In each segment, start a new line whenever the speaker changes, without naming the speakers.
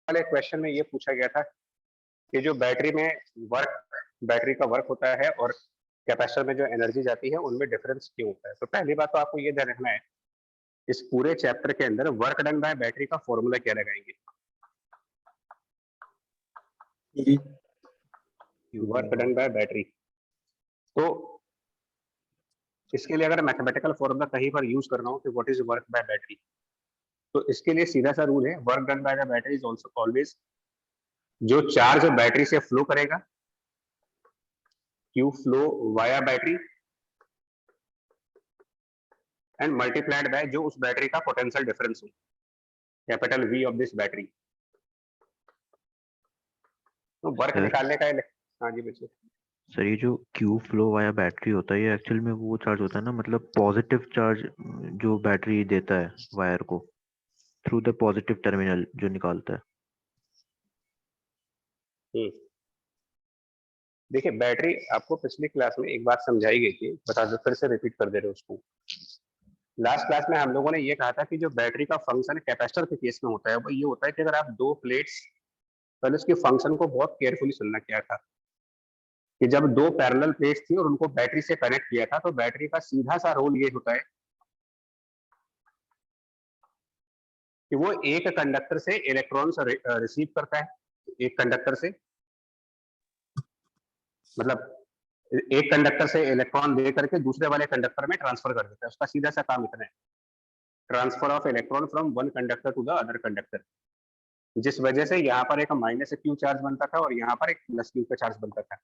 वाले क्वेश्चन में ये पूछा गया था कि जो बैटरी का वर्क होता है और कैपेसिटर में जो एनर्जी जाती है उनमें डिफरेंस क्यों होता है। तो पहली बात तो आपको ये ध्यान रखना है, इस पूरे चैप्टर के अंदर वर्क डन बाय बैटरी का फॉर्मूला क्या लगाएंगे। वर्क डन बाय बैटरी, तो इसके लिए अगर मैथमेटिकल फॉर्मूला कहीं पर यूज करना हो कि what is work by battery, तो इसके लिए सीधा सा रूल है, work done by the battery is also always जो चार्ज बैटरी से फ्लो करेगा, Q flow via battery, and multiplied by जो उस बैटरी का पोटेंशियल डिफरेंस हो, capital V of this battery. तो वर्क निकालने का हाँ जी बच्चे।
सर ये जो क्यू फ्लो वाया बैटरी होता है ये एक्चुअल में वो चार्ज होता है ना, मतलब पॉजिटिव चार्ज जो बैटरी देता है वायर को थ्रू द पॉजिटिव टर्मिनल जो निकालता है।
देखिए बैटरी आपको पिछली क्लास में एक बात समझाई गई थी, बता दो फिर से रिपीट कर दे रहे हो उसको। लास्ट क्लास में हम लोगों ने ये कहा था कि जो बैटरी का फंक्शन कैपेसिटर के केस में होता है वो ये होता है कि अगर आप दो प्लेट्स, पहले उसके फंक्शन को बहुत केयरफुली सुनना क्या था कि जब दो पैरेलल प्लेट्स थी और उनको बैटरी से कनेक्ट किया था तो बैटरी का सीधा सा रोल ये होता है कि वो एक कंडक्टर से इलेक्ट्रॉन्स रिसीव करता है, एक कंडक्टर से, मतलब एक कंडक्टर से इलेक्ट्रॉन दे करके दूसरे वाले कंडक्टर में ट्रांसफर कर देता है। उसका सीधा सा काम इतना है, transfer of electron from one conductor to the other conductor, जिस वजह से यहाँ पर एक माइनस क्यू चार्ज बनता था और यहाँ पर एक प्लस क्यू का चार्ज बनता था।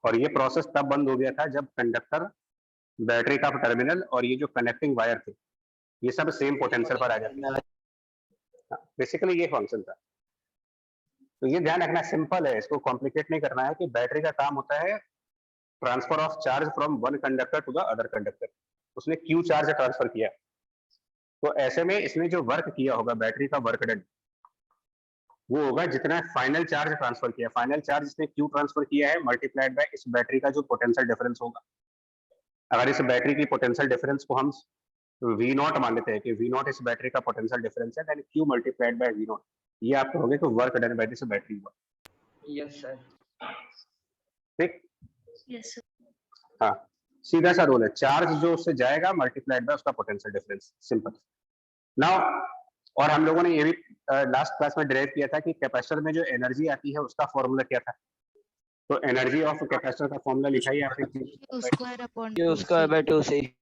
और ये प्रोसेस तब बंद हो गया था जब कंडक्टर, बैटरी का टर्मिनल और ये जो कनेक्टिंग वायर थे ये सब सेम पोटेंशियल पर आ जाते थे। बेसिकली ये फंक्शन था। तो ये ध्यान रखना, सिंपल है, इसको कॉम्प्लिकेट नहीं करना है कि बैटरी का काम होता है transfer of charge from one conductor to the other conductor. उसने क्यू चार्ज ट्रांसफर किया, तो ऐसे में इसने जो वर्क किया होगा बैटरी का वर्क डन वो होगा जितना फाइनल चार्ज ट्रांसफर किया, फाइनल चार्ज इसने क्यू ट्रांसफर किया है मल्टीप्लाइड बाय इस बैटरी का जो पोटेंशियल डिफरेंस होगा। अगर इस बैटरी की पोटेंशियल डिफरेंस को हम वी नॉट मान लेते हैं कि वी नॉट इस बैटरी का पोटेंशियल डिफरेंस है, then Q multiplied by V naught, ये आप कहोगे तो work done by this battery हुआ।
Yes sir.
ठीक,
यस सर।
हाँ सीधा सा रोल है, चार्ज जो उससे जाएगा मल्टीप्लाइड बाय उसका पोटेंशियल डिफरेंस, सिंपल। नाउ और हम लोगों ने ये भी लास्ट क्लास में डिराइव किया था कि कैपेसिटर में जो एनर्जी आती है उसका फॉर्मूला क्या था। तो एनर्जी ऑफ कैपेसिटर का फॉर्मूला लिखा ही आपने
क्यू स्क्वायर बाय 2c,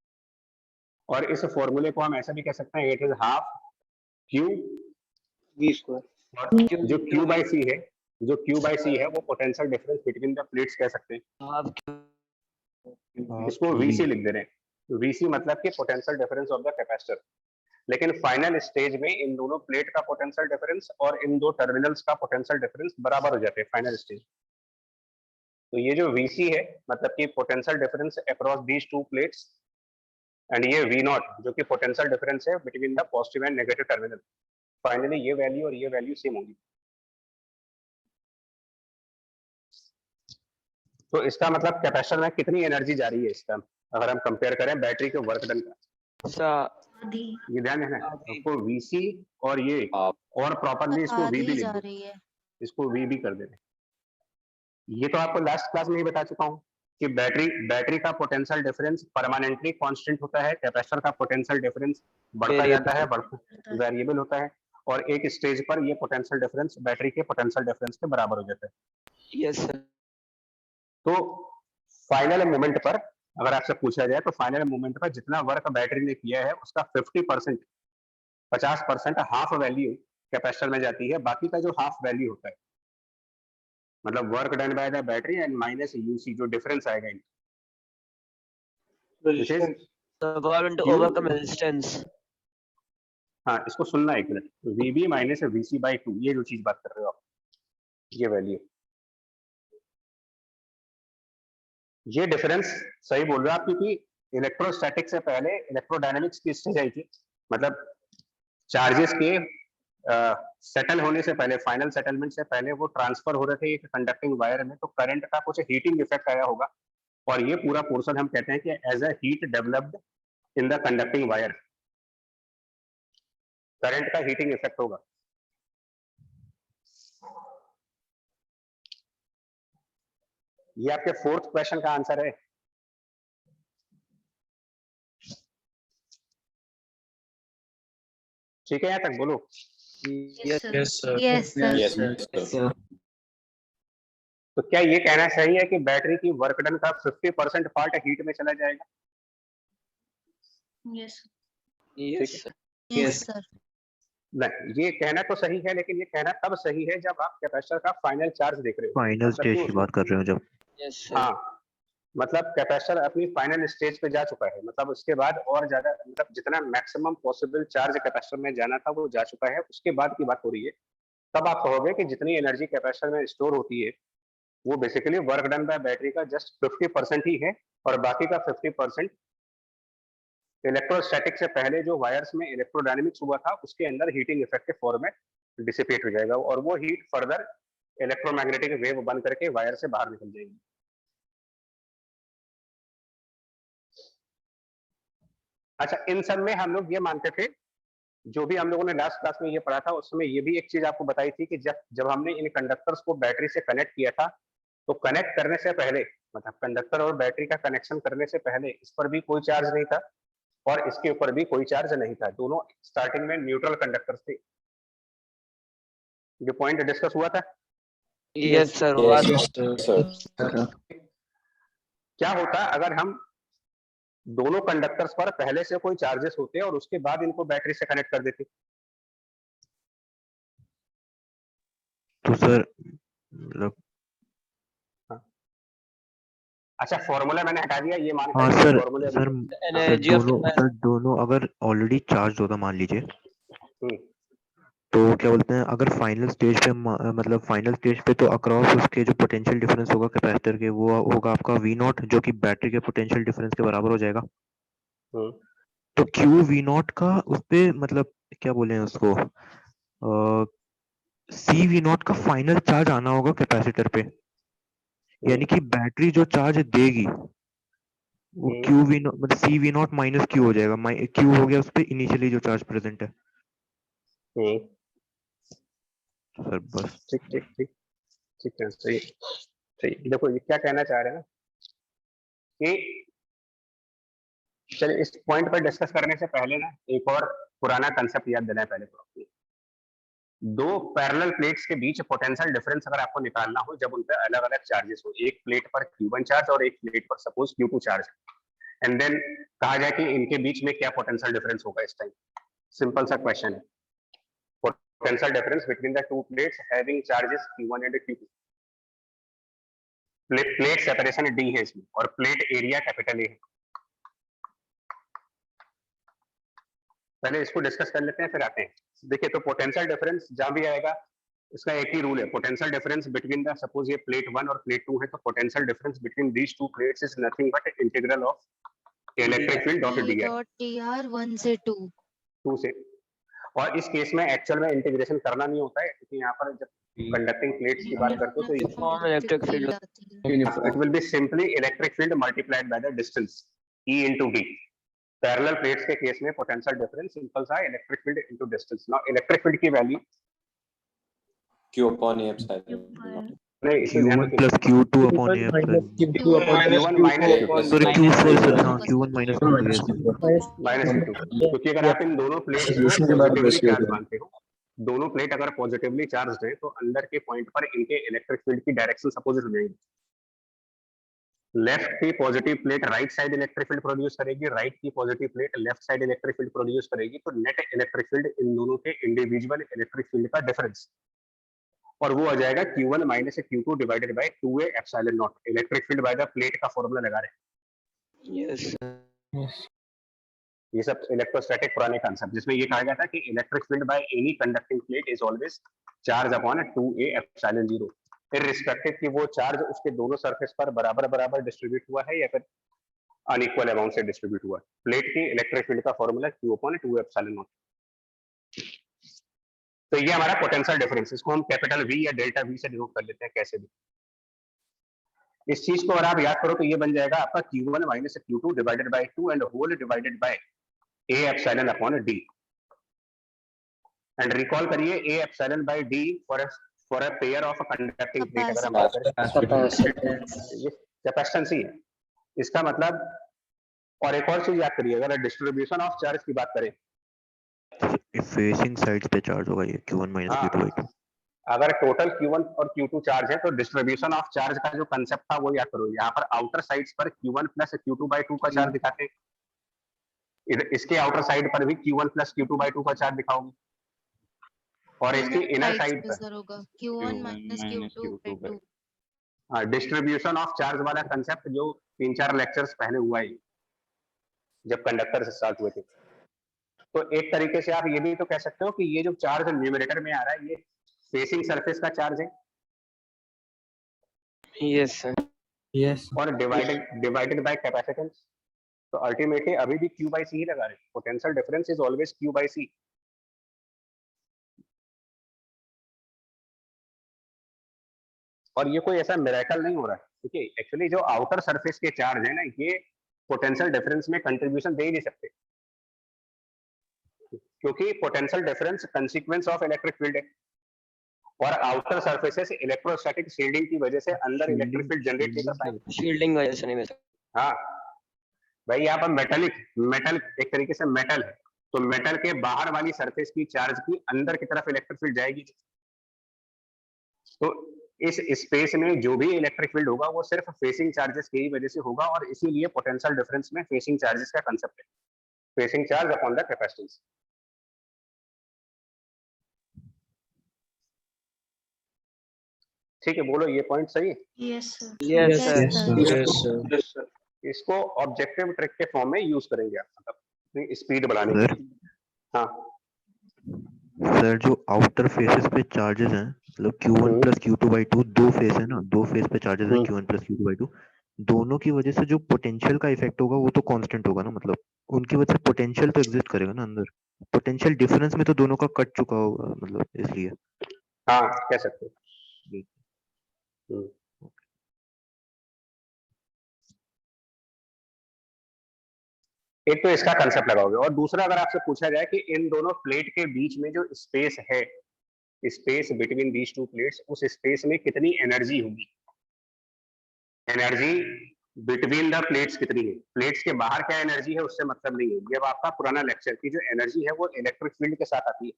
और इस फॉर्मूले को हम ऐसा भी कह सकते हैं, it is half Q
v square.
और जो क्यू बाय सी है, जो क्यू बाय सी है वो potential difference between the plates कह सकते हैं।
हाफ
इसको वीसी लिख दे रहे हैं, वीसी मतलब कि potential difference of the capacitor. लेकिन फाइनल स्टेज में इन दोनों प्लेट का पोटेंशियल डिफरेंस और इन दो टर्मिनल्स का पोटेंशियल डिफरेंस बराबर हो जाते हैं फाइनल स्टेज। तो ये जो वीसी है मतलब कि potential difference across these two plates, and ये वी नॉट जो कि पोटेंशियल डिफरेंस है between the positive and negative terminal. Finally ये वैल्यू और ये वैल्यू सेम होगी। तो इसका मतलब कैपेसिटर में कितनी एनर्जी जा रही है इसका, अगर हम कंपेयर करें बैटरी के वर्क डन का, ये ध्यान रखना है आपको, वीसी और ये और प्रॉपरली इसको वी भी लिख दो, इसको वी भी कर देना। ये तो आपको लास्ट क्लास में ही बता चुका हूँ कि बैटरी का पोटेंशियल डिफरेंस परमानेंटली कांस्टेंट होता है, कैपेसिटर का पोटेंशियल डिफरेंस बढ़ता जाता है, वेरिएबल होता है, और एक स्टेज पर ये पोटेंशियल डिफरेंस बैटरी के पोटेंशियल डिफरेंस के बराबर हो जाता है।
Yes sir.
तो फाइनल मोमेंट पर अगर आपसे पूछा जाए तो फाइनल मोमेंट पर जितना वर्क बैटरी ने किया है उसका 50%, 50% हाफ वैल्यू कैपेसिटर में जाती है, बाकी का जो हाफ वैल्यू होता है मतलब work done by the battery and minus UC जो डिफरेंस आएगा इन हाँ इसको सुनना एक minute, VB minus VC by 2, ये जो चीज बात कर रहे हो आप, ये वैल्यू, ये डिफरेंस सही बोल रहे हो आप, क्योंकि इलेक्ट्रोस्टैटिक से पहले इलेक्ट्रोडायनेमिक्स की स्टेज आई थी, मतलब चार्जेस के सेटल होने से पहले, फाइनल सेटलमेंट से पहले वो ट्रांसफर हो रहे थे एक कंडक्टिंग वायर में, तो करंट का कुछ हीटिंग इफेक्ट आया होगा, और ये पूरा पोर्शन हम कहते हैं कि as a heat developed in the conducting wire, current का हीटिंग इफेक्ट होगा। ये आपके 4th क्वेश्चन का आंसर है। ठीक है, यहाँ तक बोलो।
Yes, sir.
Yes, sir.
Yes, sir.
तो क्या ये कहना सही है कि बैटरी की वर्क डन का 50% पार्ट हीट में चला जाएगा?
Yes.
Yes, sir.
Yes, sir.
नहीं, ये कहना तो सही है, लेकिन ये कहना तब सही है जब आप कैपेसिटर का फाइनल चार्ज देख रहे हो।
फाइनल
मतलब
स्टेज
क्यों?
की बात कर रहे हो जब?
Yes, sir.
हाँ, मतलब कैपेसिटर अपनी फाइनल स्टेज पे जा चुका है, मतलब उसके बाद और ज्यादा, मतलब जितना मैक्सिमम पॉसिबल चार्ज कैपेसिटर में जाना था वो जा चुका है, उसके बाद की बात हो रही है। तब आप कहोगे कि जितनी एनर्जी कैपेसिटर में स्टोर होती है वो basically work done bye battery का जस्ट 50% ही है, और बाकी का 50% इलेक्ट्रोस्टैटिक से पहले जो वायर्स में इलेक्ट्रोडायनेमिक्स हुआ था उसके अंदर हीटिंग इफेक्ट के फॉर्म में डिसिपेट हो जाएगा, और वो हीट फर्दर इलेक्ट्रोमैग्नेटिक वेव बन करके वायर से बाहर निकल जाएगी। अच्छा, इन सब में हम लोग ये मानते थे, जो भी हम लोगों ने लास्ट क्लास में ये पढ़ा था उसमें ये भी एक चीज आपको बताई थी कि जब हमने इन कंडक्टर्स को बैटरी से कनेक्ट किया था, तो कनेक्ट करने से पहले, मतलब कंडक्टर और बैटरी का कनेक्शन करने से पहले इस पर भी कोई चार्ज नहीं था और इसके ऊपर भी कोई चार्ज नहीं था, दोनों स्टार्टिंग में न्यूट्रल कंडक्टर्स थे। ये पॉइंट डिस्कस हुआ था।
Yes, sir.
Yes, sir.
क्या होता अगर हम दोनों कंडक्टर्स पर पहले से कोई चार्जेस होते और उसके बाद इनको बैटरी से कनेक्ट कर देते?
तो सर मतलब
अच्छा, फॉर्मूला मैंने हटा दिया, ये मान
हाँ
कर
sir,
formula
sir
Energy of
दोनों अगर ऑलरेडी चार्ज होता मान लीजिए,
हम्म,
तो क्या बोलते हैं, अगर फाइनल स्टेज पे मतलब फाइनल स्टेज पे तो अक्रॉस उसके जो पोटेंशियल डिफरेंस होगा कैपेसिटर के, वो होगा आपका वी नॉट, जो कि बैटरी के पोटेंशियल डिफरेंस के बराबर हो जाएगा।
हम्म,
तो क्यू वी नॉट का उस पे मतलब क्या बोले उसको, सी वी नॉट का फाइनल चार्ज आना होगा कैपेसिटर पे, यानी कि बैटरी जो चार्ज देगी वो क्यू वी नॉट मतलब सी वी नॉट माइनस क्यू हो जाएगा, क्यू हो गया उस पे इनिशियली जो चार्ज प्रेजेंट है।
हम्म,
सर बस
ठीक ठीक ठीक ठीक है, सही सही। देखो ये क्या कहना चाह रहे हैं ना कि चलिए इस पॉइंट पर डिस्कस करने से पहले ना एक और पुराना कंसेप्ट याद दिलाएं पहले तो आपको। दो पैरेलल प्लेट्स के बीच पोटेंशियल डिफरेंस अगर आपको निकालना हो जब उन पर अलग अलग चार्जेस हो, एक प्लेट पर Q1 चार्ज और एक प्लेट पर suppose Q2 charge, and then कहा जाए कि इनके बीच में क्या पोटेंशियल डिफरेंस होगा इस टाइम। सिंपल सा क्वेश्चन है, potential difference between the to plates having charges Q1 and Q2। Plate separation D है इसमें और प्लेट एरिया कैपिटल A है। पहले इसको डिस्कस कर लेते हैं फिर आते हैं। देखिए तो पोटेंशियल डिफरेंस जहां भी आएगा इसका एक ही रूल है, potential difference between the, suppose ये प्लेट 1 और प्लेट 2 है, तो potential difference between these two plates is nothing but integral of electric field dot d
dr 1 से 2
से। और इस केस में एक्चुअल में इंटीग्रेशन करना नहीं होता है, क्योंकि यहाँ पर जब कंडक्टिंग प्लेट्स की बात करते हो तो
Uniform electric field.
It will be simply electric field multiplied by the distance E into D। Parallel plates के केस में पोटेंशियल डिफरेंस सिंपल सा electric field into distance. Now electric field की value
Q upon A epsilon.
नहीं, इसे ध्यान
Q1
रखिए।
plus Q2 upon A epsilon।
Q1 minus Q2
sorry Q4 sir, हाँ Q1 minus Q2 yes।
Minus Q2, क्योंकि अगर आप इन दोनों प्लेट्स को पॉजिटिवली चार्ज मानते हो, दोनों प्लेट अगर पॉजिटिवली चार्ज है तो अंदर के पॉइंट पर इनके इलेक्ट्रिक फील्ड की डायरेक्शन अपोजिट हो जाएगी। लेफ्ट की positive plate right side electric field produce करेगी, राइट की positive plate left side electric field produce करेगी, तो नेट इलेक्ट्रिक फील्ड इन दोनों के इंडिविजुअल इलेक्ट्रिक फील्ड का डिफरेंस, और वो आ जाएगा Q1 minus Q2 divided bye 2A epsilon not. Electric field by the plate का फॉर्मूला लगा रहे हैं।
Yes, sir.
ये सब इलेक्ट्रोस्टैटिक पुराने कांसेप्ट, जिसमें ये कहा गया था कि electric field by any conducting plate is always charge upon 2A epsilon 0, irrespective कि वो चार्ज उसके दोनों सरफेस पर बराबर बराबर डिस्ट्रीब्यूट हुआ है या फिर अनइक्वल अमाउंट से डिस्ट्रीब्यूट हुआ है। प्लेट की इलेक्ट्रिक फील्ड का formula Q upon 2 epsilon not. तो ये हमारा पोटेंशियल डिफरेंस, इसको हम कैपिटल V या डेल्टा V से डिनोट कर लेते हैं कैसे भी। इस चीज को अगर आप याद करो तो ये बन जाएगा आपका Q1 minus Q2 divided by 2 and whole divided by A epsilon upon D। And recall करिए A epsilon by D for for a pair of a conducting plate अगर हम बात करें, ये कैपेसिटेंस ही है इसका मतलब। और एक और चीज याद करिए, अगर डिस्ट्रीब्यूशन ऑफ चार्ज की बात करें,
फेसिंग साइड्स पे चार्ज होगा ये Q1 माइनस
हाँ,
Q2 by 2।
अगर टोटल Q1 और Q2 चार्ज है तो डिस्ट्रीब्यूशन ऑफ चार्ज का जो कंसेप्ट था वो याद करो। यहाँ पर आउटर साइड्स पर Q1 प्लस Q2 by 2 का चार्ज दिखाते हैं, इसके आउटर साइड पर भी Q1 प्लस Q2 by 2 का चार्ज दिखाओगे, और इसके इनर साइड पर
सर होगा Q1 माइनस Q2 by 2।
हाँ, डिस्ट्रीब्यूशन ऑफ चार्ज वाला कंसेप्ट जो 3-4 लेक्चर्स पहले हुआ है जब कंडक्टर से स्टार्ट हुए थे। तो एक तरीके से आप ये भी तो कह सकते हो कि ये जो चार्ज न्यूमरेटर में आ रहा है ये फेसिंग सरफेस का चार्ज है,
Yes, sir.
Yes.
और डिवाइडेड बाय कैपेसिटेंस। तो अल्टीमेटली अभी भी Q by C ही लगा रहे हैं। Potential difference is always Q by C। और ये कोई ऐसा मिरेकल नहीं हो रहा है, देखिए एक्चुअली जो आउटर सरफेस के चार्ज है ना, ये पोटेंशियल डिफरेंस में कंट्रीब्यूशन दे ही नहीं सकते, क्योंकि potential difference consequence of electric field है, और आउटर सरफेसेस इलेक्ट्रोस्टैटिक शील्डिंग की वजह से अंदर इलेक्ट्रिक फील्ड जनरेट नहीं कर पाएंगे।
Shielding वजह से नहीं मिल सकता।
हाँ भाई, यहाँ पर मेटल एक तरीके से मेटल है, तो मेटल के बाहर वाली सरफेस की चार्ज की अंदर की तरफ इलेक्ट्रिक फील्ड जाएगी, तो इस स्पेस में जो भी इलेक्ट्रिक फील्ड होगा वो सिर्फ फेसिंग चार्जेस की वजह से होगा, और इसीलिए पोटेंशियल डिफरेंस में फेसिंग चार्जेस का कंसेप्ट है, facing charge upon the capacitance. ठीक है, बोलो ये पॉइंट सही है?
Yes sir.
Yes, sir.
Yes, sir.
इसको ऑब्जेक्टिव ट्रिक के फॉर्म में यूज करेंगे आप, मतलब स्पीड बढ़ाने के
सर
लिए। हाँ
सर जो आउटर फेसेस पे चार्जेस हैं, मतलब Q1 प्लस Q2 by 2 दो फेस है ना, दो फेस पे चार्जेस हैं Q1 प्लस Q2 by 2, दोनों की वजह से जो पोटेंशियल का इफेक्ट होगा वो तो कांस्टेंट होगा ना, मतलब उनकी वजह से पोटेंशियल तो एग्जिस्ट करेगा ना अंदर, पोटेंशियल डिफरेंस में तो दोनों का कट चुका होगा, मतलब इसलिए।
हाँ कह सकते हो। हम्म। एक तो इसका कंसेप्ट लगाओगे, और दूसरा अगर आपसे पूछा जाए कि इन दोनों प्लेट के बीच में जो स्पेस है, space between these two plates, उस स्पेस में कितनी एनर्जी होगी, एनर्जी बिटवीन द प्लेट्स कितनी है, प्लेट्स के बाहर क्या एनर्जी है उससे मतलब नहीं है। ये आपका पुराना लेक्चर की जो एनर्जी है वो इलेक्ट्रिक फील्ड के साथ आती है,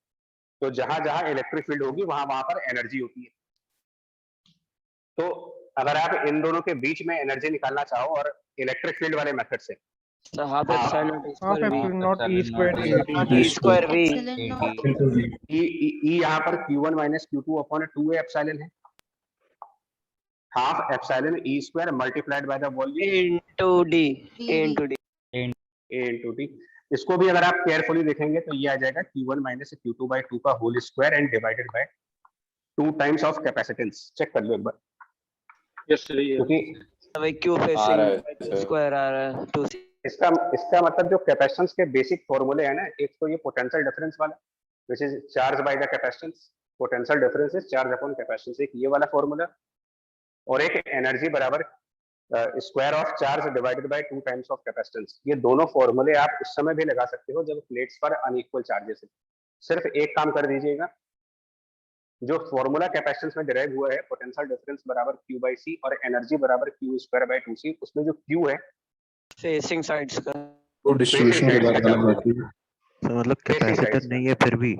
तो जहां जहां इलेक्ट्रिक फील्ड होगी वहां वहां पर एनर्जी होती है। तो अगर आप इन दोनों के बीच में एनर्जी निकालना चाहो और इलेक्ट्रिक फील्ड वाले मेथड से,
So half epsilon naught
Half
square V.
epsilon naught E square
Not
E.
E square V.
Epsilon naught
into V.
E यहाँ पर Q1 minus Q2 upon 2a epsilon है, half epsilon E square multiplied by the volume
Into D.
dV।
A into D.
A into T। इसको भी अगर आप carefully देखेंगे तो ये आ जाएगा Q1 माइनस Q2 by 2 का whole square and divided by 2 times of capacitance. Check कर लो एक बार।
Yes, sir.
क्योंकि
भाई Q
आ
facing
रहा है सर।
square आ रहा है 2C.
इसका मतलब जो कैपेसिटेंस के बेसिक फॉर्मूले है ना, एक तो ये पोटेंशियल डिफरेंस वाला which is charge by the capacitance, potential difference is charge upon capacitance, एक ये वाला फॉर्मूला, और एक एनर्जी बराबर square of charge divided by 2 times of capacitance. ये दोनों फॉर्मूले आप उस समय भी लगा सकते हो जब प्लेट्स पर अनइक्वल चार्जेस है। सिर्फ एक काम कर दीजिएगा, जो फॉर्मूला कैपेसिटेंस में डिराइव हुआ है, पोटेंशियल डिफरेंस बराबर Q by C और एनर्जी बराबर Q स्क्वायर बाय 2C, उसमें जो Q है
Facing sides का.
वो डिस्ट्रीब्यूशन के बारे में बात की।
तो मतलब
Facing
कैपेसिटर
sides
नहीं है फिर भी।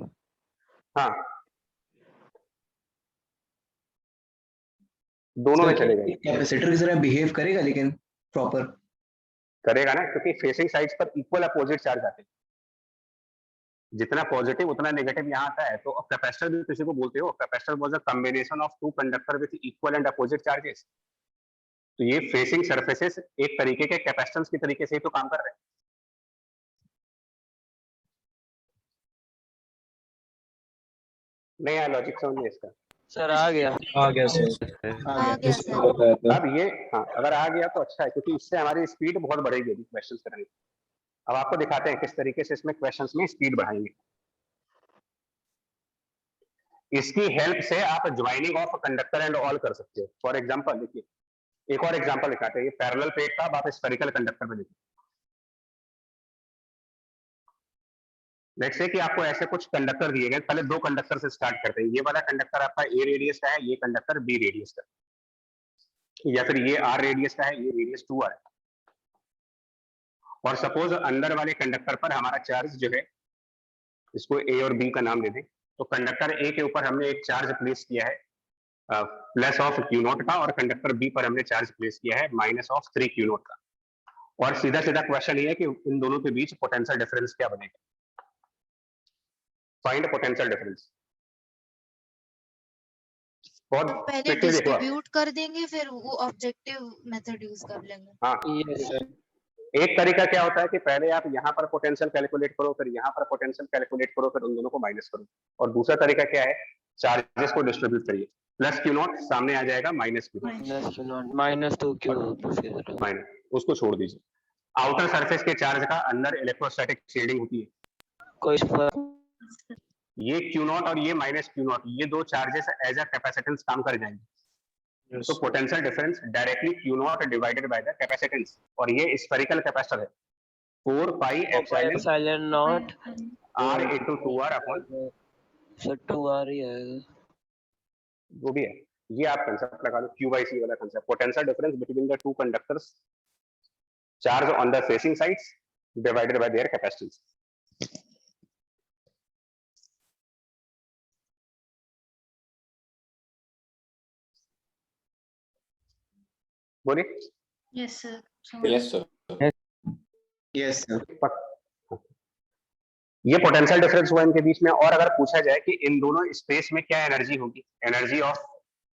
हाँ दोनों में चलेगा,
कैपेसिटर की तरह बिहेव करेगा लेकिन प्रॉपर
करेगा ना, क्योंकि फेसिंग साइड्स पर इक्वल अपोजिट चार्ज आते हैं, जितना पॉजिटिव उतना नेगेटिव यहाँ आता है। तो कैपेसिटर भी किसी को बोलते हो, capacitor was a combination of 2 conductor with equal and opposite charges. तो ये फेसिंग सरफेसेस एक तरीके के कैपेसिटेंस की तरीके से ही तो काम कर रहे हैं। नहीं यार, लॉजिक समझ में इसका।
Sir आ गया.
आ गया सर।
आ गया सर।
अब ये हाँ, अगर आ गया तो अच्छा है, क्योंकि इससे हमारी स्पीड बहुत बढ़ेगी क्वेश्चंस करने। अब आपको दिखाते हैं किस तरीके से इसमें क्वेश्चंस में स्पीड बढ़ाएंगे। इसकी हेल्प से आप joining of conductor and all कर सकते हो। फॉर एग्जांपल देखिए, एक और एग्जांपल दिखाते हैं, ये पैरेलल प्लेट का, अब आप स्फेरिकल कंडक्टर में देखिए। लेट्स से कि आपको ऐसे कुछ कंडक्टर दिए गए, पहले दो कंडक्टर से स्टार्ट करते हैं। ये वाला कंडक्टर आपका ए रेडियस का है, ये कंडक्टर बी रेडियस का, या फिर ये आर रेडियस का है, ये रेडियस 2r है। और सपोज अंदर वाले कंडक्टर पर हमारा चार्ज जो है, इसको ए और बी का नाम दे दें, तो कंडक्टर ए के ऊपर हमने एक चार्ज प्लेस किया है प्लस ऑफ क्यू नॉट का, और कंडक्टर बी पर हमने चार्ज प्लेस किया है माइनस ऑफ 3 क्यू नॉट का। और सीधा सीधा क्वेश्चन ये है कि इन दोनों के बीच पोटेंशियल डिफरेंस क्या बनेगा। Find potential difference. और
तो पहले
क्विकली देखो आप।
डिस्ट्रीब्यूट कर देंगे फिर वो ऑब्जेक्टिव मेथड यूज कर लेंगे।
हाँ,
Yes, sir.
एक तरीका क्या होता है कि पहले आप यहाँ पर पोटेंशियल कैलकुलेट करो, फिर यहाँ पर पोटेंशियल कैलकुलेट करो, फिर उन दोनों को माइनस करो। और दूसरा तरीका क्या है, चार्जेस को डिस्ट्रीब्यूट करिए, प्लस क्यू नॉट सामने आ जाएगा minus Q not,
Minus Q naught, minus 2Q.
Minus, उसको छोड़ दीजिए। आउटर सरफेस के चार्ज का अंदर इलेक्ट्रोस्टैटिक शील्डिंग होती है।
कोई फर्क
ये क्यू नॉट और ये माइनस क्यू नॉट, ये दो चार्जेस एज अ कैपेसिटेंस काम कर जाएंगे।
Yes.
तो potential difference directly Q naught divided by the capacitance, और ये स्फेरिकल कैपेसिटर है 4 pi epsilon
epsilon naught
r into 2r upon,
so 2R ही है।
वो भी है। ये आप कंसेप्ट लगा लो, क्यू बाई सी वाला concept, potential difference between the two conductors charge on the facing sides divided by their capacitance. बोलिए।
Yes sir.
Yes, sir.
Yes sir.
ये पोटेंशियल डिफरेंस हुआ इनके बीच में। और अगर पूछा जाए कि इन दोनों स्पेस में क्या एनर्जी होगी,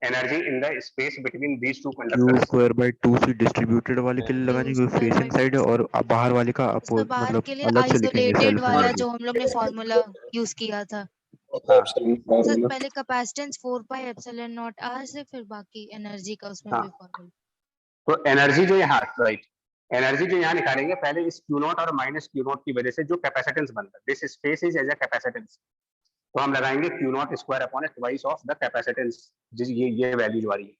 energy in the space between these two
Q
conductors,
square by 2c distributed वाले के लिए लगानी, जो
square
फेसिंग
by
साइड है, और बाहर वाले का
उसके बाहर
मतलब
के लिए
अलग से लिखेंगे
आइसोलेटेड
सेल्फ
वाला
एनर्जी।
जो हम लोग ने फॉर्मूला यूज किया था।
हाँ
सर पहले capacitance 4 pi epsilon naught R से, फिर बाकी एनर्जी का उसमें
हाँ।
भी फॉर्मूला।
तो एनर्जी जो यहाँ, राइट, एनर्जी जो यहाँ निकालेंगे पहले इस क्यू नॉट और माइनस क्यू नॉट की वजह से जो कैपेसिटेंस बनता है, this space is as a capacitance, तो हम लगाएंगे Q naught square upon twice of the capacitance, जिस ये वैल्यू जो आ रही है,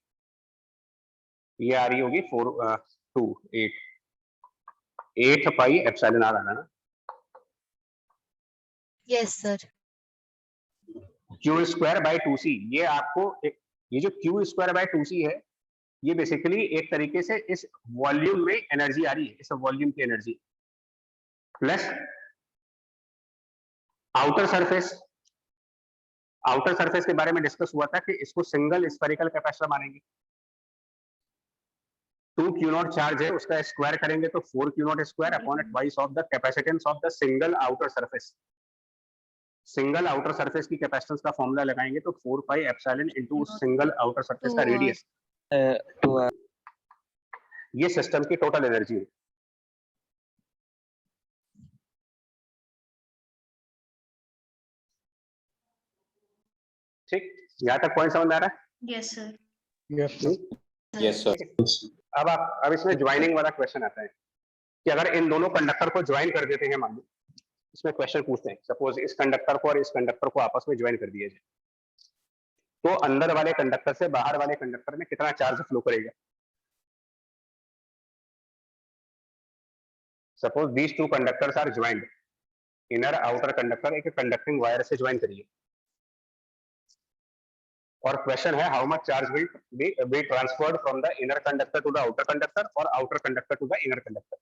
ये आ रही होगी 8 पाई एप्सिलॉन आर आना ना,
yes sir.
Q square by 2c, ये आपको ये जो क्यू स्क्वायर बाय 2c है, ये बेसिकली एक तरीके से इस वॉल्यूम में एनर्जी आ रही है, इस वॉल्यूम की एनर्जी, प्लस आउटर सरफेस के बारे में डिस्कस हुआ था कि इसको सिंगल स्फेरिकल कैपेसिटर मानेंगे। 2 क्यू नॉट चार्ज है, उसका स्क्वायर करेंगे तो 4 Q naught square upon twice of the capacitance of the single outer surface. Single outer surface की कैपेसिटेंस का फॉर्मूला लगाएंगे तो 4 pi epsilon into single outer surface का
2r
रेडियस,
2R
ये सिस्टम की टोटल एनर्जी है। ठीक, यहाँ तक पॉइंट समझ में आ रहा है?
Yes sir.
Yes, sir.
Yes, sir.
अब इसमें ज्वाइनिंग वाला क्वेश्चन आता है कि अगर इन दोनों कंडक्टर को ज्वाइन कर देते हैं, मान लो इसमें क्वेश्चन पूछते हैं, सपोज इस कंडक्टर को और इस कंडक्टर को आपस में ज्वाइन कर दिया जाए, तो अंदर वाले कंडक्टर से बाहर वाले कंडक्टर में कितना चार्ज फ्लो करेगा। Suppose these two conductors are joined, inner outer conductor एक कंडक्टिंग वायर से ज्वाइन करिए, और क्वेश्चन है how much charge will be transferred from the inner conductor to the outer conductor और outer conductor to the inner conductor.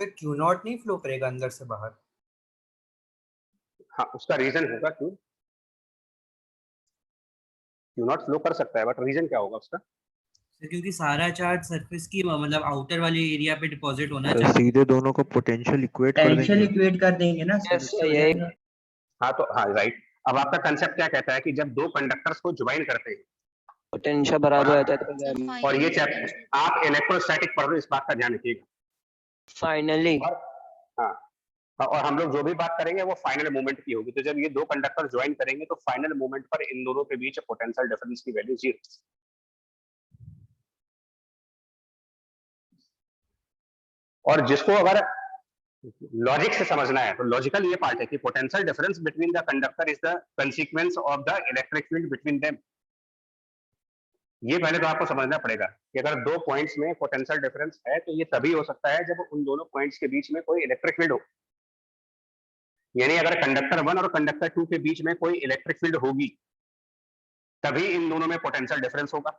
फिर Q naught नहीं flow करेगा अंदर से बाहर?
हाँ, उसका रीजन होगा क्यों नॉट फ्लो कर सकता है, बट रीजन क्या होगा उसका?
क्योंकि सारा चार्ज सरफेस की मतलब आउटर वाले एरिया पे डिपॉजिट होना
तो
चाहिए।
सीधे दोनों को पोटेंशियल इक्वेट कर
पोटेंशियल
देंगे।
इक्वेट कर देंगे ना सर,
Yes,
उससे हो
यही-
जाएगा।
हाँ, तो हाँ राइट। अब आपका कंसेप्ट क्या कहता है कि जब दो कंडक्टर्स को ज्वाइन करते हैं,
पोटेंशियल बराबर होता
सर
है
और ये
फाइनली
चैप्टर आप इलेक्ट्रोस्टैटिक पढ़ रहे हो, इस बात का ध्यान रखिएगा।
फाइनली।
हाँ, और हम लोग जो भी बात करेंगे वो फाइनल मूवमेंट की होगी। तो जब ये दो कंडक्टर ज्वाइन करेंगे तो फाइनल मूवमेंट पर इन दोनों के बीच पोटेंशियल डिफरेंस की वैल्यू 0। और जिसको अगर लॉजिक से समझना है तो लॉजिकल ये पार्ट है कि potential difference between the conductor is the consequence of the electric field between them. ये पहले तो आपको समझना पड़ेगा कि अगर दो पॉइंट्स में पोटेंशियल डिफरेंस है तो ये तभी हो सकता है जब उन दोनों पॉइंट्स के बीच में कोई इलेक्ट्रिक फील्ड हो। यानी अगर कंडक्टर 1 और कंडक्टर 2 के बीच में कोई इलेक्ट्रिक फील्ड होगी तभी इन दोनों में पोटेंशियल डिफरेंस होगा,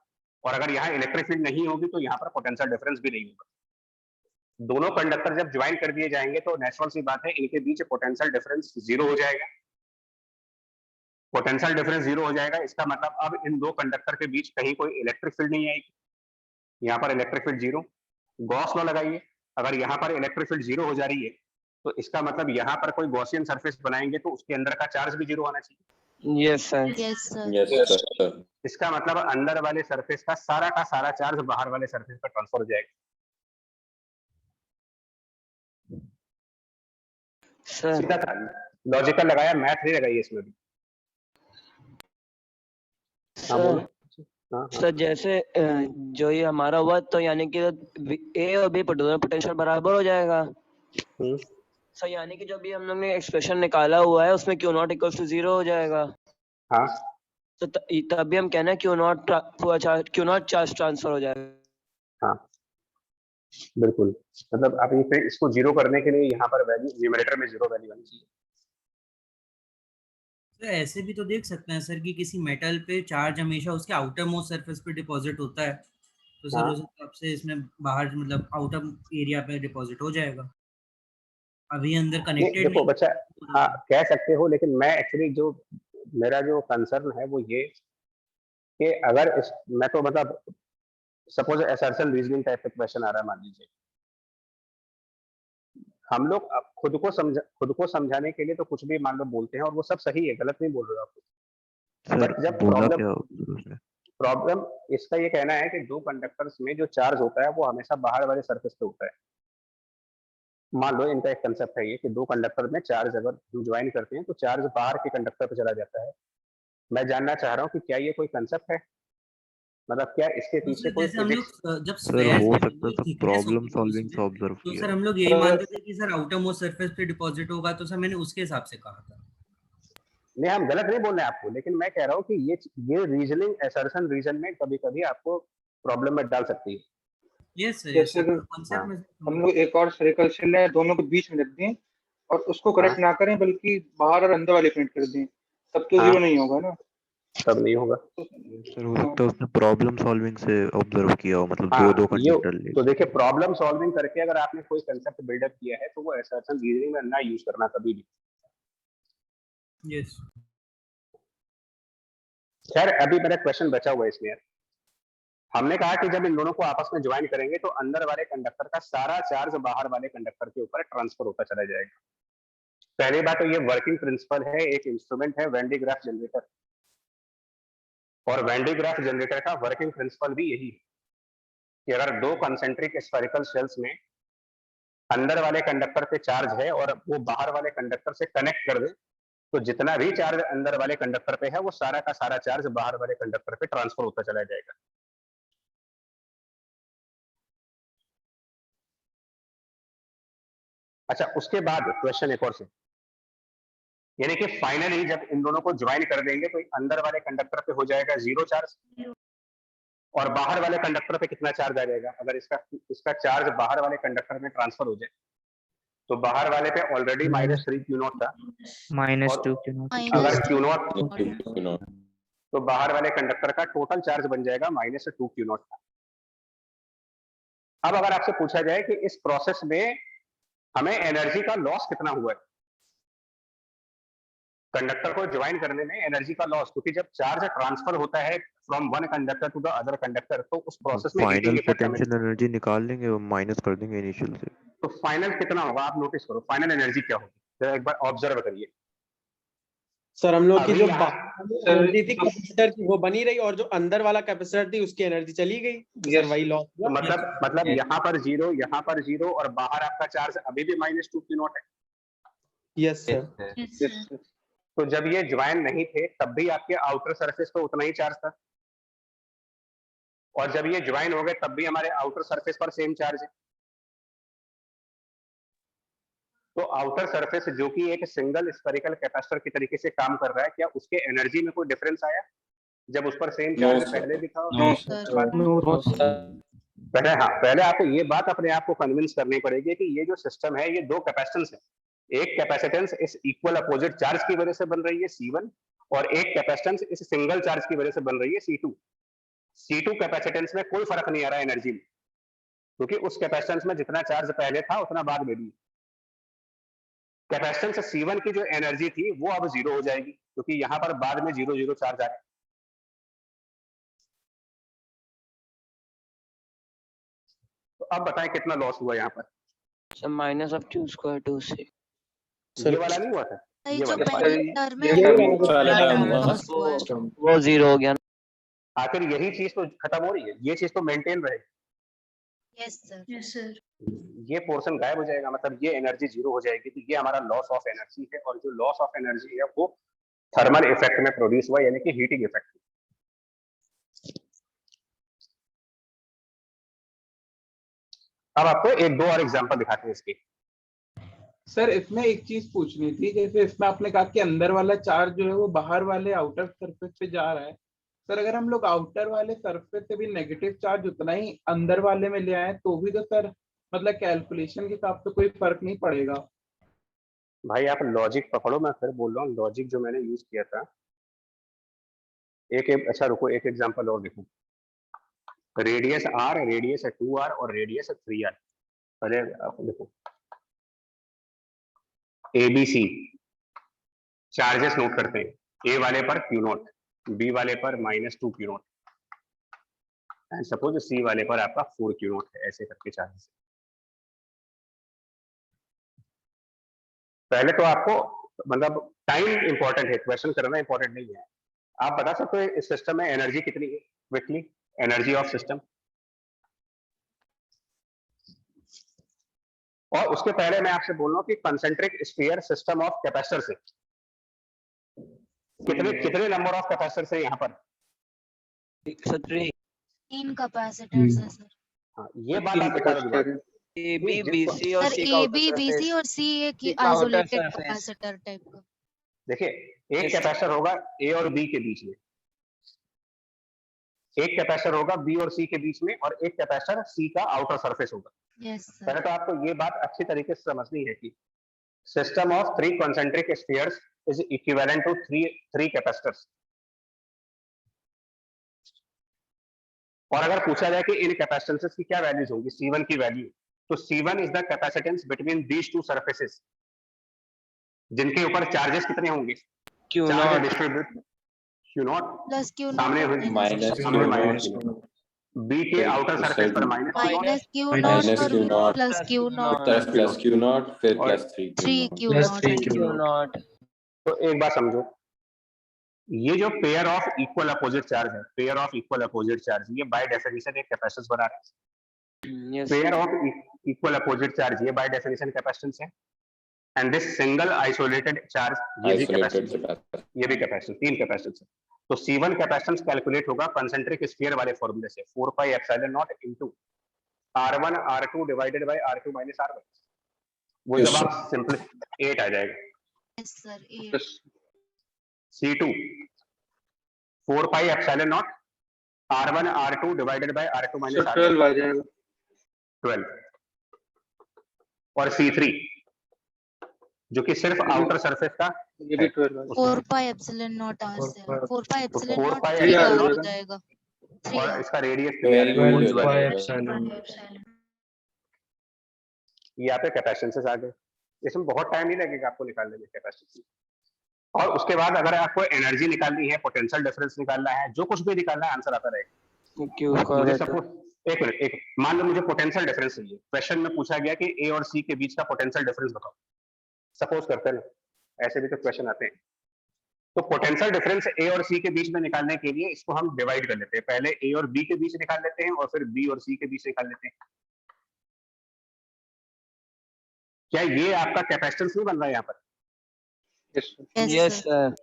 और अगर यहाँ इलेक्ट्रिक फील्ड नहीं होगी तो यहाँ पर पोटेंशियल डिफरेंस भी नहीं होगा। दोनों कंडक्टर जब ज्वाइन कर दिए जाएंगे तो नेचुरल सी बात है इनके बीच पोटेंशियल डिफरेंस जीरो हो जाएगा। पोटेंशियल डिफरेंस जीरो हो जाएगा, इसका मतलब अब इन दो कंडक्टर के बीच कहीं कोई इलेक्ट्रिक फील्ड नहीं आएगी। यहाँ पर electric field zero, Gauss law लगाइए, अगर यहाँ पर इलेक्ट्रिक फील्ड जीरो हो जा रही है तो इसका मतलब यहाँ पर कोई गॉसियन सरफेस बनाएंगे तो उसके अंदर का चार्ज भी जीरो होना चाहिए।
Yes sir.
Yes, sir.
Yes, sir.
इसका मतलब अंदर वाले सरफेस का सारा चार्ज बाहर वाले सरफेस पर ट्रांसफर हो जाएगा।
सर
सीधा था, लॉजिकल लगाया, मैथ नहीं लगाई इसमें भी। हाँ बोलो।
सर
हाँ हाँ
सर जैसे जो ये हमारा हुआ तो यानी कि ए और बी दोनों पोटेंशियल बराबर हो जाएगा।
हम्म,
सर यानी कि जो भी हम लोग ने एक्सप्रेशन निकाला हुआ है उसमें Q naught equal to zero हो जाएगा।
हाँ
तो तभी हम कहना है क्यू नॉट चार्ज ट्रांसफर हो जाएगा।
हाँ बिल्कुल, मतलब आप ये फिर इसको जीरो करने के लिए यहाँ पर वैल्यू न्यूमरेटर में जीरो वैल्यू आनी चाहिए।
तो ऐसे भी तो देख सकते हैं सर कि किसी मेटल पे चार्ज हमेशा उसके आउटर मोस्ट सरफेस पे डिपॉजिट होता है, तो सर
हाँ।
उस हिसाब से इसमें बाहर मतलब आउटर एरिया पे डिपॉजिट हो जाएगा। अभी अंदर
नहीं
कनेक्टेड
देखो बच्चा, हाँ कह सकते हो, लेकिन मैं एक्चुअली जो मेरा जो कंसर्न है वो ये कि अगर मैं तो मतलब सपोज असर्शन रीजनिंग टाइप का क्वेश्चन आ रहा है, मान लीजिए हम लोग अब खुद को समझाने के लिए तो कुछ भी मान लो बोलते हैं और वो सब सही है, गलत नहीं बोल रहे हो आपको।
सर
बट जब
बोला
प्रॉब्लम
क्या उसने?
प्रॉब्लम इसका ये कहना है कि दो कंडक्टर्स में जो चार्ज होता है वो हमेशा बाहर वाले सरफेस पे होता है। मान लो इनका एक कंसेप्ट है ये कि दो कंडक्टर में चार्ज अगर हम ज्वाइन करते हैं तो चार्ज बाहर के कंडक्टर पे चला जाता है। मैं जानना चाह रहा हूँ कि क्या ये कोई कंसेप्ट है, मतलब क्या इसके पीछे कोई
जैसे हम लोग
फिजिक्स?
जब
सर
स्क्वायर
हो
की
सकता है सब
थिकनेस
प्रॉब्लम
होती थी
सॉल्विंग
उसमें,
से ऑब्जर्व
तो
किया
सर
है।
हम लोग यही मानते थे कि सर आउटर मोस्ट सरफेस पे डिपॉजिट होगा, तो सर मैंने उसके हिसाब से कहा था।
नहीं हम गलत नहीं बोल रहे हैं आपको, लेकिन मैं कह रहा हूँ कि ये रीजनिंग असर्शन रीजन में कभी कभी आपको प्रॉब्लम में डाल सकती है।
यस सर,
जैसे कि
कॉन्सेप्ट
हाँ
में
हम लोग एक और सर्कल से ले दोनों को बीच में रख दें और उसको कनेक्ट
हाँ
ना करें बल्कि बाहर और अंदर वाले कनेक्ट कर दें, तब तो
हाँ
जीरो नहीं होगा ना।
तब नहीं होगा।
सर हो सकता है उसने प्रॉब्लम सॉल्विंग से ऑब्जर्व किया हो, मतलब
हाँ
दो
ये
कंडक्टर ले।
तो देखिए, प्रॉब्लम सॉल्विंग करके अगर आपने कोई कंसेप्ट बिल्डअप किया है तो वो असर्शन रीजनिंग में ना यूज करना कभी भी।
यस
खैर अभी मेरा क्वेश्चन बचा हुआ है इसमें। हमने कहा कि जब इन दोनों को आपस में ज्वाइन करेंगे तो अंदर वाले कंडक्टर का सारा चार्ज बाहर वाले कंडक्टर के ऊपर ट्रांसफर होता चला जाएगा। पहली बात तो ये वर्किंग प्रिंसिपल है, एक इंस्ट्रूमेंट है वैन डी ग्राफ जनरेटर, और वैन डी ग्राफ जनरेटर का वर्किंग प्रिंसिपल भी यही है कि अगर दो कंसेंट्रिक स्फेरिकल शेल्स में अंदर वाले कंडक्टर पे चार्ज है और वो बाहर वाले कंडक्टर से कनेक्ट कर दे तो जितना भी चार्ज अंदर वाले कंडक्टर पे है वो सारा का सारा चार्ज बाहर वाले कंडक्टर पे ट्रांसफर होता चला जाएगा। अच्छा उसके बाद क्वेश्चन एक और से, यानी कि फाइनली जब इन दोनों को ज्वाइन कर देंगे तो अंदर वाले कंडक्टर पे हो जाएगा जीरो चार्ज और बाहर वाले कंडक्टर पे कितना चार्ज आ जाएगा। अगर इसका चार्ज बाहर वाले कंडक्टर में ट्रांसफर हो जाए तो बाहर वाले पे ऑलरेडी -3 क्यू नॉट था, और
-2 क्यू नॉट।
अगर
-2
क्यू नॉट
You know.
तो बाहर वाले कंडक्टर का टोटल चार्ज बन जाएगा -2 क्यू नॉट का। अब अगर आपसे पूछा जाए कि इस प्रोसेस में हमें एनर्जी का लॉस कितना हुआ है, कंडक्टर को ज्वाइन करने में एनर्जी का लॉस, क्योंकि जब चार्ज ट्रांसफर होता है from one conductor to the other conductor तो उस प्रोसेस में हीटिंग
फाइनल
इफेक्ट हमें,
पोटेंशियल एनर्जी निकाल लेंगे और माइनस कर देंगे इनिशियल से।
तो फाइनल कितना होगा आप नोटिस करो, फाइनल एनर्जी क्या होगी जरा एक बार ऑब्जर्व करिए।
सर हम लोग की
अभी
जो
यहाँ
एनर्जी थी कैपेसिटर की वो बनी रही और जो अंदर वाला कैपेसिटर थी उसकी एनर्जी चली गई, सर वही लॉस
तो
हुआ।
मतलब यहाँ पर जीरो और बाहर आपका चार्ज अभी भी -2 क्यू नॉट है।
Yes sir.
Yes, sir.
तो जब ये ज्वाइन नहीं थे तब भी आपके आउटर सरफेस पे उतना ही चार्ज था, और जब ये ज्वाइन हो गए तब भी हमारे आउटर सरफेस पर सेम चार्ज है। तो आउटर सरफेस जो कि एक सिंगल स्फेरिकल कैपेसिटर की तरीके से काम कर रहा है, क्या उसके एनर्जी में कोई डिफरेंस आया जब उस पर सेम
No,
चार्ज
sir.
पहले भी था?
No,
sir.
पहले हाँ, पहले आपको ये बात अपने आप को कन्विंस करनी पड़ेगी कि ये जो सिस्टम है ये दो कैपेसिटेंस है, एक कैपेसिटेंस इस इक्वल अपोजिट चार्ज की वजह से बन रही है C1 और एक कैपेसिटेंस इस सिंगल चार्ज की वजह से बन रही है C2। C2 कैपेसिटेंस में कोई फर्क नहीं आ रहा है एनर्जी में, क्योंकि उस कैपेसिटेंस में जितना चार्ज पहले था उतना बाद में भी। कैपेसिटेंस C1 की जो एनर्जी थी वो अब 0 हो जाएगी, क्योंकि यहाँ पर बाद में 0 चार्ज आ रहा है। तो अब बताएं कितना लॉस हुआ यहाँ पर।
Minus of Q square 2C।
ये वाला नहीं हुआ था,
ये
ये
जो
वाला
पहले टर्म है
ये
वो
वाला
पूरा
term
term
हुआ।
loss हुआ है।
वो 0 हो गया।
आखिर यही चीज तो खत्म हो रही है, ये चीज तो मेंटेन रहेगी।
Yes sir.
ये पोर्शन गायब हो जाएगा, मतलब ये एनर्जी 0 हो जाएगी। तो ये हमारा लॉस ऑफ एनर्जी है, और जो लॉस ऑफ एनर्जी है वो थर्मल इफेक्ट में प्रोड्यूस हुआ, यानी कि हीटिंग इफेक्ट। अब आपको एक दो और एग्जांपल दिखाते हैं इसकी।
सर इसमें एक चीज पूछनी थी, जैसे इसमें आपने कहा कि अंदर वाला चार्ज जो है वो बाहर वाले आउटर सरफेस पे जा रहा है। सर अगर हम लोग आउटर वाले सरफेस से भी नेगेटिव चार्ज उतना ही अंदर वाले में ले आए तो भी तो सर मतलब कैलकुलेशन के हिसाब से कोई फर्क नहीं पड़ेगा।
भाई आप लॉजिक पकड़ो, मैं फिर बोल रहा हूँ लॉजिक जो मैंने यूज किया था। अच्छा रुको, एक एग्जांपल और देखो। रेडियस R, रेडियस 2R और रेडियस 3R। पहले आप देखो ABC चार्जेस नोट करते हैं। A वाले पर Q0, B वाले पर -2 Q0 एंड सपोज C वाले पर आपका 4 Q0 है, ऐसे करके चार्जेस। पहले तो आपको मतलब टाइम इंपॉर्टेंट है, क्वेश्चन करना इंपॉर्टेंट नहीं है। आप बता सकते हो इस सिस्टम में एनर्जी कितनी है क्विकली, एनर्जी ऑफ सिस्टम। और उसके पहले मैं आपसे बोल रहा हूँ कि concentric sphere system of capacitor से कितने नंबर ऑफ कैपेसिटर है यहाँ पर।
3 कैपेसिटर्स है सर।
हाँ, ये बात आप बता दो।
AB BC और
सर
C का
A
outer
B B
surface।
C और C एक
C का outer
isolated
surface।
Capacitor type का।
देखिए एक
Yes.
कैपेसिटर होगा A और B के बीच में, एक कैपेसिटर होगा B और C के बीच में, और एक कैपेसिटर C का आउटर सरफेस होगा।
Yes sir.
पहले तो आपको ये बात अच्छी तरीके से समझनी है कि system of 3 concentric spheres is equivalent to 3 capacitors. और अगर पूछा जाए कि इन कैपेसिटेंसेस की क्या वैल्यूज होंगी, C1 की वैल्यू, तो C1 is the capacitance between these two surfaces, जिनके ऊपर चार्जेस कितने होंगे,
Q0
distribute Q0
plus Q
सामने
नॉट
माइनस
सामने
Q0
-Q0, B के आउटर सरफेस पर -Q0
minus Q
minus
not और
Q0
प्लस Q नॉट
तरफ प्लस Q0 फिर
और
प्लस 3
3 Q
प्लस
नॉट
3
है।
Q0।
तो एक बात समझो, ये जो pair of equal opposite charge है, pair of equal opposite charge, ये बाय डेफिनेशन एक कैपेसिटेंस बना रहा है।
Yes।
Pair of equal opposite charge ये बाय डेफिनेशन कैपेसिटेंस है, and this single isolated charge ये भी
आइसोलेटेड
कैपेसिटेंस, ये भी कैपेसिटेंस, 3 कैपेसिटेंस है। तो C1 कैपेसिटेंस कैलकुलेट होगा कंसेंट्रिक स्फीयर वाले फॉर्मूले से, 4 pi epsilon not into R1 R2 divided by R2 minus R1। वो
Yes,
जब
sir.
आप सिंपल 8 आ जाएगा।
Yes sir.
C2 4 pi epsilon not R1 R2 divided by R2 minus R1
12 आ जाएगा।
12। और C3 जो कि सिर्फ आउटर सरफेस का
ये भी 12 आ जाएगा।
4 पाई एप्सिलॉन नॉट R से 4 पाई
तो
epsilon
4
not
pi
3
epsilon
R हो
नॉट
जाएगा।
और
3
इसका रेडियस
12
12
12
पाई
है।
एप्सिलॉन।
यहाँ पे कैपेसिटेंसेस आ गए। इसमें बहुत टाइम नहीं लगेगा आपको निकालने में कैपेसिटेंस। और उसके बाद अगर आपको एनर्जी निकालनी है, पोटेंशियल डिफरेंस निकालना है, जो कुछ भी निकालना है, आंसर आता रहेगा।
Q स्क्वायर
मुझे
है तो
सपोज एक मिनट, एक मान लो मुझे पोटेंशियल डिफरेंस चाहिए। क्वेश्चन में पूछा गया कि A और C के बीच का पोटेंशियल डिफरेंस बताओ। सपोज करते हैं, ऐसे भी तो क्वेश्चन आते हैं। तो पोटेंशियल डिफरेंस A और C के बीच में निकालने के लिए इसको हम डिवाइड कर लेते हैं। पहले A और B के बीच निकाल लेते हैं और फिर B और C के बीच निकाल लेते हैं। क्या ये आपका कैपेसिटेंस नहीं बन रहा है यहाँ पर?
Yes sir.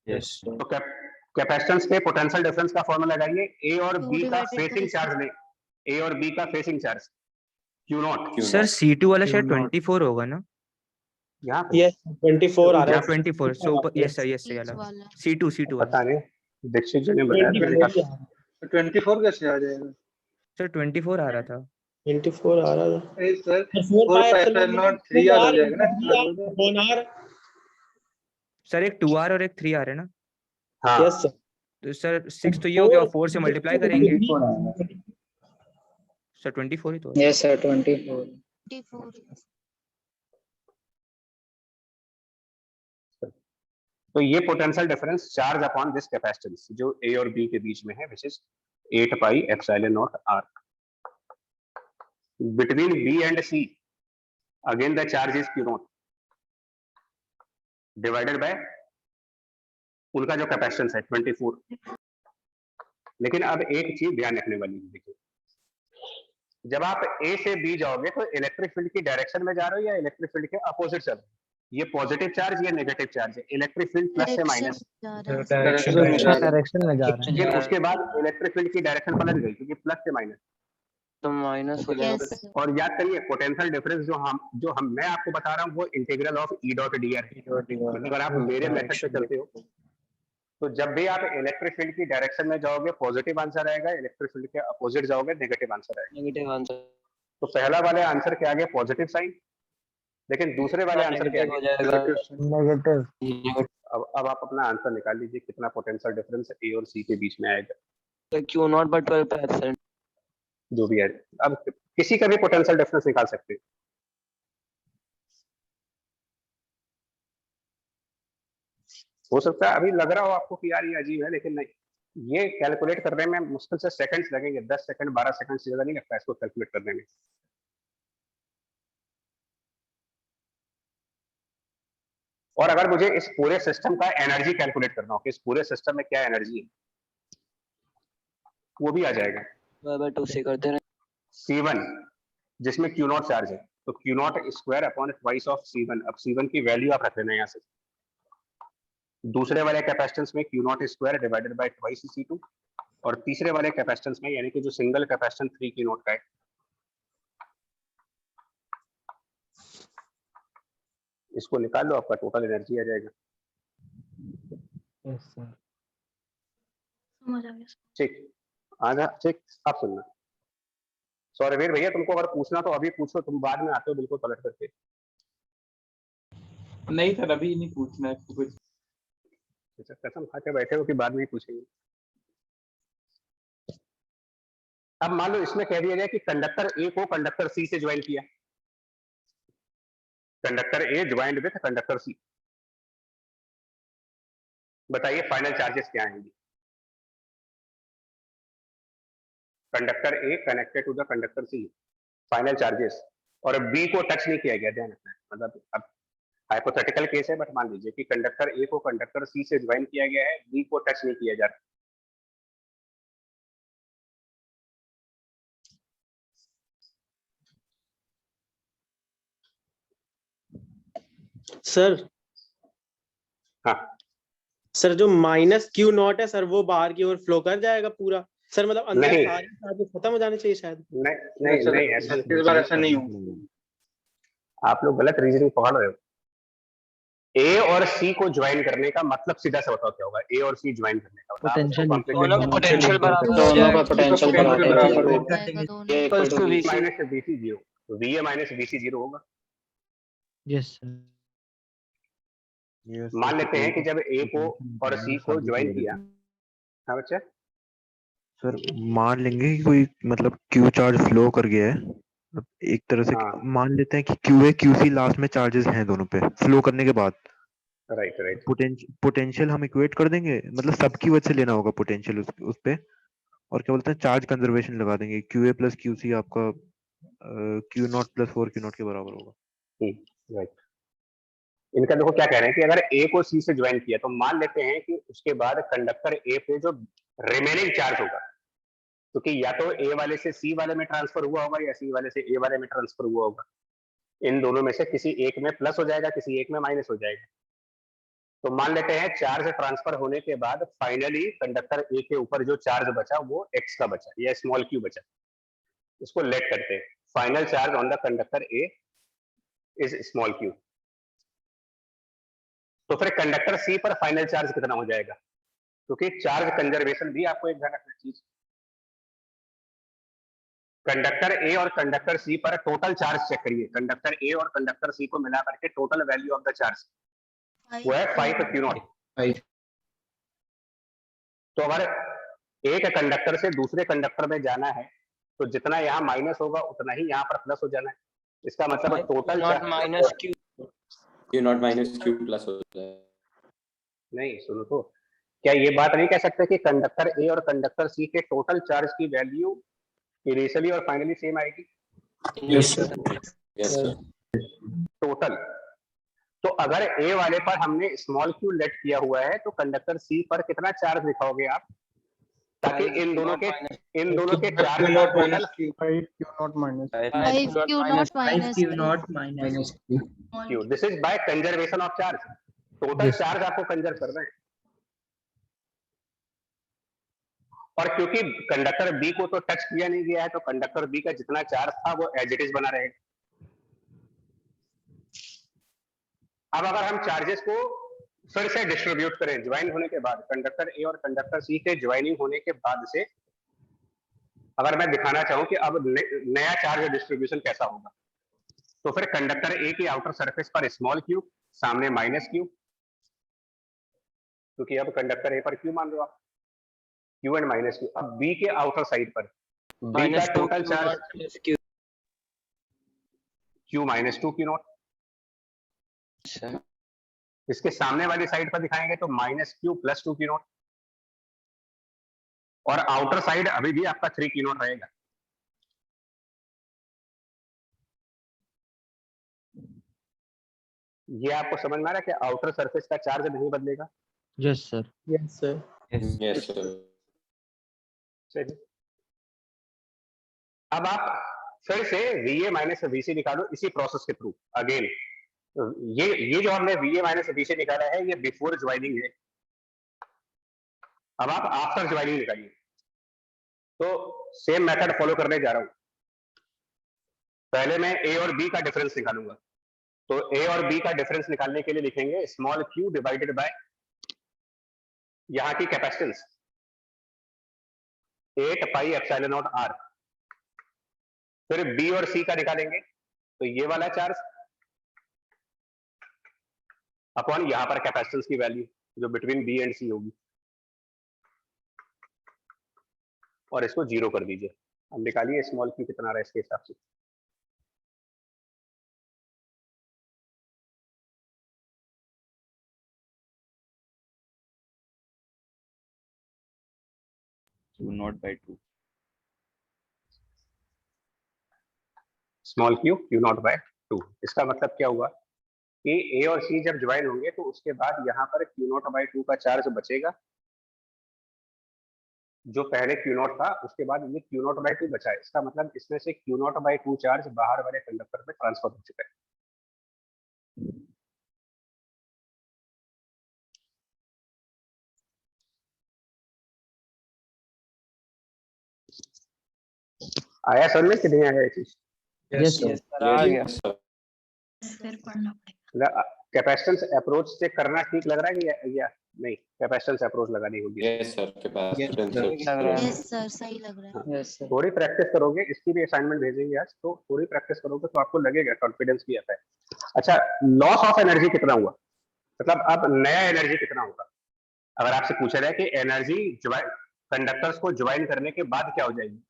यस
तो कैपेसिटेंस के पोटेंशियल डिफरेंस का फॉर्मूला लगाइए। A और B का
divided
फेसिंग
by
चार्ज लें, A और B का facing charge Q0
sir C2 वाला शायद 24 होगा ना?
यहाँ पे
यस 24 आ रहा है।
24 सो यस सर
बीच
वाला
वाला।
C2 वाला
पता नहीं, दीक्षित जी ने बताया। मैंने
24
कहा
24 कैसे आ जाएगा?
सर 24 आ रहा था।
24 आ रहा था
अरे sir
4
4
pi
pi
epsilon
epsilon not 3R हो जाएगा ना, 4 हो जाएगा।
1 r
सर एक 2R और एक 3R है ना,
हाँ
यस सर
तो सर 6 तो ये हो गया और 4 से मल्टीप्लाई करेंगे सर 24 ही तो है।
यस सर 24
24
तो ये potential difference charge upon this capacitance जो ए और बी के बीच में है, which is 8 pi epsilon naught R between B and C. Again the charge is Q naught divided by उनका जो कैपेसिटेंस है 24। लेकिन अब एक चीज ध्यान रखने वाली है, देखिए जब आप ए से बी जाओगे तो इलेक्ट्रिक फील्ड की डायरेक्शन में जा रहे हो या इलेक्ट्रिक फील्ड के अपोजिट चल रहे हो? ये पॉजिटिव चार्ज या नेगेटिव चार्ज है? इलेक्ट्रिक फील्ड प्लस से माइनस,
डायरेक्शन में जा रहा है।
लेकिन उसके बाद इलेक्ट्रिक फील्ड की डायरेक्शन पलट गई क्योंकि प्लस से माइनस।
तो माइनस हो जाएगा।
यस
और याद करिए पोटेंशियल डिफरेंस जो हम मैं आपको बता रहा हूँ वो integral of E dot D R. मतलब अगर आप मेरे मेथड से चलते हो तो जब भी आप इलेक्ट्रिक फील्ड की डायरेक्शन में जाओगे पॉजिटिव आंसर आएगा, इलेक्ट्रिक फील्ड के अपोजिट जाओगे नेगेटिव आंसर आएगा।
नेगेटिव आंसर
तो पहला वाले आंसर के आगे पॉजिटिव साइन, लेकिन दूसरे वाले आंसर के
हो
आगे
जाएगा।
नेगेटिव
अब आप अपना आंसर निकाल लीजिए कितना पोटेंशियल डिफरेंस ए और सी के बीच में आएगा,
तो Q naught by 12 pi epsilon.
जो भी है। अब किसी का भी पोटेंशियल डिफरेंस निकाल सकते हैं। हो सकता है अभी लग रहा हो आपको कि यार ये अजीब है, लेकिन नहीं, ये कैलकुलेट करने में मुश्किल से सेकंड्स लगेंगे, 10 सेकंड 12 सेकंड से ज्यादा नहीं लगता इसको कैलकुलेट करने में। और अगर मुझे इस पूरे सिस्टम का एनर्जी कैलकुलेट करना हो कि इस पूरे सिस्टम में क्या एनर्जी है, वो भी आ जाएगा।
बाय 2 से करते रहे।
C1 जिसमें Q नॉट चार्ज है, तो Q not square upon twice of C1। अब C1 की वैल्यू आप रख लेना यहाँ से। दूसरे वाले कैपेसिटेंस में Q not square divided by twice C2, और तीसरे वाले कैपेसिटेंस में यानी कि जो सिंगल कैपेसिटेंस 3 Q नॉट का है, इसको निकाल लो, आपका टोटल एनर्जी आ जाएगा।
यस सर
समझ आ गया।
ठीक आजा, ठीक आप सुनना। सौरवीर भैया तुमको अगर पूछना तो अभी पूछो, तुम बाद में आते हो बिल्कुल पलट करके।
नहीं सर अभी नहीं पूछना है कुछ।
अच्छा, कसम खा के बैठे हो कि बाद में ही पूछेंगे। अब मान लो इसमें कह दिया जाए कि कंडक्टर ए को कंडक्टर सी से ज्वाइन किया, conductor A joined with conductor C. बताइए फाइनल चार्जेस क्या आएंगे? Conductor A connected to the conductor C, final charges, और बी को टच नहीं किया गया, ध्यान रखना है। मतलब अब हाइपोथेटिकल केस है, बट मान लीजिए कि कंडक्टर ए को कंडक्टर सी से ज्वाइन किया गया है, बी को टच नहीं किया जा रहा।
सर
हाँ
सर जो माइनस Q नॉट है सर वो बाहर की ओर फ्लो कर जाएगा पूरा सर, मतलब अंदर
नहीं।
सारी चार्जेस खत्म हो जाने चाहिए शायद।
नहीं नहीं नहीं, ऐसा
इस बार ऐसा नहीं होगा।
आप लोग गलत रीजनिंग पकड़ रहे हो। ए और सी को ज्वाइन करने का मतलब सीधा सा बताओ क्या होगा? ए और सी ज्वाइन करने का मतलब
Potential
दोनों का पोटेंशियल बराबर हो
दोनों का
जाएगा।
पोटेंशियल बराबर
बराबर
है।
होगा।
जाएगा दोनों।
ये
equals to
V
VC।
Minus BC 0, तो VA माइनस BC 0 होगा।
यस सर
मान लेते हैं कि जब ए को और सी को ज्वाइन किया, हाँ बच्चा,
सर मान लेंगे कि कोई मतलब क्यू चार्ज फ्लो कर गया है, अब एक तरह से
हाँ।
मान लेते हैं कि क्यू है क्यूसी लास्ट में चार्जेस हैं दोनों पे फ्लो करने के बाद।
Right right.
पोटेंशियल हम इक्वेट कर देंगे, मतलब सबकी वजह से लेना होगा पोटेंशियल उस पे, और क्या बोलते हैं चार्ज कंजर्वेशन लगा देंगे। Q A plus Q C आपका Q naught plus 4 Q naught के बराबर होगा।
राइट। इनका देखो क्या कह रहे हैं कि अगर ए को सी से ज्वाइन किया तो मान लेते हैं कि उसके बाद कंडक्टर ए पे जो रिमेनिंग चार्ज होगा, क्योंकि या तो ए वाले से सी वाले में ट्रांसफर हुआ होगा या सी वाले से ए वाले में ट्रांसफर हुआ होगा, इन दोनों में से किसी एक में प्लस हो जाएगा, किसी एक में माइनस हो जाएगा। तो मान लेते हैं चार्ज ट्रांसफर होने के बाद फाइनली कंडक्टर ए के ऊपर जो चार्ज बचा वो एक्स का बचा या स्मॉल क्यू बचा, इसको लेट करते हैं। Final charge on the conductor A is small Q. तो फिर कंडक्टर सी पर फाइनल चार्ज कितना हो जाएगा? क्योंकि चार्ज कंजर्वेशन भी आपको एक ध्यान रखना चीज, कंडक्टर ए और कंडक्टर सी पर टोटल चार्ज चेक करिए। कंडक्टर ए और कंडक्टर सी को मिला करके total value of the charge वो है 5 क्यू नॉट। तो अगर एक कंडक्टर से दूसरे कंडक्टर में जाना है तो जितना यहाँ माइनस होगा उतना ही यहाँ पर प्लस हो जाना है। इसका मतलब total
not minus Q
Q naught minus Q plus होता है।
नहीं, सुनो तो, क्या ये बात नहीं कह सकते कि कंडक्टर ए और कंडक्टर सी के टोटल चार्ज की वैल्यू इनिशियली और फाइनली सेम आएगी?
Yes sir।
टोटल। तो अगर ए वाले पर हमने स्मॉल क्यू लेट किया हुआ है तो कंडक्टर सी पर कितना चार्ज लिखाओगे आप, ताकि इन दोनों के चार्ज का total
5 Q naught minus
5 Q naught minus
Q naught minus Q.
Q, this is by conservation of charge. Total
Yes.
Charge आपको कंजर्व करना है। और क्योंकि कंडक्टर बी को तो टच किया नहीं गया है तो कंडक्टर बी का जितना चार्ज था वो एज इट इज बना रहेगा। अब अगर हम चार्जेस को फिर से डिस्ट्रीब्यूट करें ज्वाइन होने के बाद, कंडक्टर ए और कंडक्टर सी के ज्वाइनिंग होने के बाद से अगर मैं दिखाना चाहूं कि अब नया चार्ज डिस्ट्रीब्यूशन कैसा होगा, तो फिर कंडक्टर ए की आउटर सरफेस पर स्मॉल क्यू, सामने माइनस क्यू, क्योंकि अब कंडक्टर ए पर क्यू मान लो आप, क्यू एंड माइनस क्यू। अब बी के आउटर साइड पर बी का total charge Q minus 2 Q not. इसके सामने वाली साइड पर दिखाएंगे तो minus Q plus 2 Q naught, और आउटर साइड अभी भी आपका 3 क्यू नॉट रहेगा। ये आपको समझ में आ रहा है कि आउटर सरफेस का चार्ज नहीं बदलेगा?
Yes sir.
Yes sir.
Yes sir।
चलिए, अब आप फिर से VA माइनस VC निकालो इसी प्रोसेस के थ्रू अगेन। ये जो हमने VA माइनस VC निकाला है ये बिफोर ज्वाइनिंग है। अब आप आफ्टर ज्वाइनिंग निकालिए। तो सेम मेथड फॉलो करने जा रहा हूं। पहले मैं A और B का डिफरेंस निकालूंगा। तो A और B का डिफरेंस निकालने के लिए लिखेंगे स्मॉल q डिवाइडेड बाय यहां की capacitance 8 pi epsilon not r। फिर B और C का निकालेंगे तो ये वाला चार्ज अपॉन यहां पर कैपेसिटेंस की वैल्यू जो बिटवीन B एंड C होगी, और इसको 0 कर दीजिए। अब निकालिए स्मॉल q कितना रहा है इसके हिसाब से।
Q naught by 2।
Small q naught by 2। इसका मतलब क्या हुआ कि A और C जब ज्वाइन होंगे तो उसके बाद यहाँ पर q नॉट बाय 2 का चार्ज बचेगा, जो पहले q नॉट था उसके बाद ये q नॉट बाय 2 बचा है। इसका मतलब इसमें से q नॉट बाय 2 चार्ज बाहर वाले कंडक्टर में ट्रांसफर हो चुका है। आया समझ में कि नहीं आया ये चीज?
Yes sir.
Yes sir।
फिर पढ़ना पड़ेगा।
कैपेसिटेंस अप्रोच से करना ठीक लग रहा है या नहीं? कैपेसिटेंस अप्रोच लगानी होगी।
Yes sir। Capacitance
yes sir, सही लग रहा है।
Yes sir.
थोड़ी प्रैक्टिस करोगे, इसकी भी असाइनमेंट भेजेंगे आज, तो थोड़ी प्रैक्टिस करोगे तो आपको लगेगा, कॉन्फिडेंस भी आता है। अच्छा, लॉस ऑफ एनर्जी कितना हुआ, मतलब अब नया एनर्जी कितना होगा? अगर आपसे पूछा जाए कि एनर्जी कंडक्टर्स को ज्वाइन करने के बाद क्या हो जाएगी,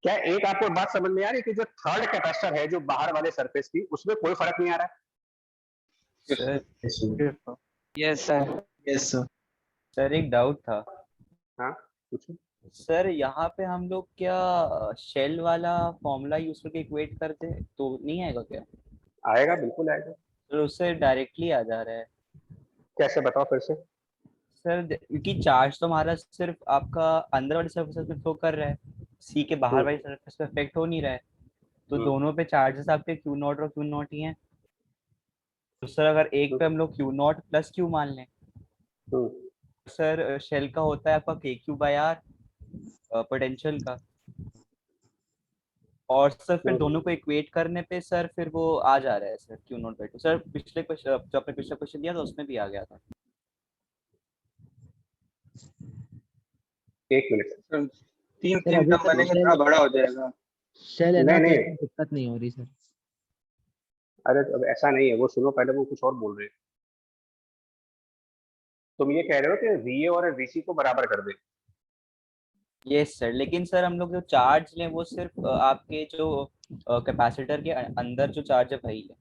क्या एक आपको बात समझ में आ रही है कि जो थर्ड कैपेसिटर है जो बाहर वाले सरफेस की, उसमें कोई फर्क नहीं आ रहा है?
Yes sir.
Yes sir.
Sir एक डाउट था।
हाँ, पूछो।
सर यहाँ पे हम लोग क्या शेल वाला फॉर्मूला यूज करके इक्वेट करते हैं तो नहीं आएगा क्या?
आएगा, बिल्कुल आएगा।
तो उससे डायरेक्टली आ जा रहा है।
कैसे, बताओ फिर से।
सर क्योंकि चार्ज तो हमारा सिर्फ आपका अंदर वाली सरफेस पे फ्लो कर रहा है, सी के बाहर वाली सरफेस पे इफेक्ट हो नहीं रहा है, तो दोनों पे चार्जेस आपके क्यू नॉट और क्यू नॉट ही हैं। तो सर अगर एक पे हम लोग क्यू नॉट प्लस क्यू मान लें, सर शेल का होता है आपका के क्यू बाय आर पोटेंशियल का, और सर फिर दोनों को इक्वेट करने पे सर फिर वो आ जा रहा है sir Q naught by 2। Sir पिछले क्वेश्चन जो आपने पिछला क्वेश्चन दिया था उसमें भी आ गया था।
एक मिनट,
तीन
सर
तीन
अभी
टर्म बनेंगे थोड़ा बड़ा हो जाएगा।
सेल है ना,
नहीं,
तो
नहीं।
इसमें दिक्कत नहीं हो रही सर।
अरे तो अब ऐसा नहीं है, वो सुनो पहले, वो कुछ और बोल रहे हैं। तुम ये कह रहे हो कि VA और VC को बराबर कर दे।
यस सर, लेकिन सर हम लोग जो चार्ज लें वो सिर्फ आपके जो कैपेसिटर के अंदर जो चार्ज है वही है।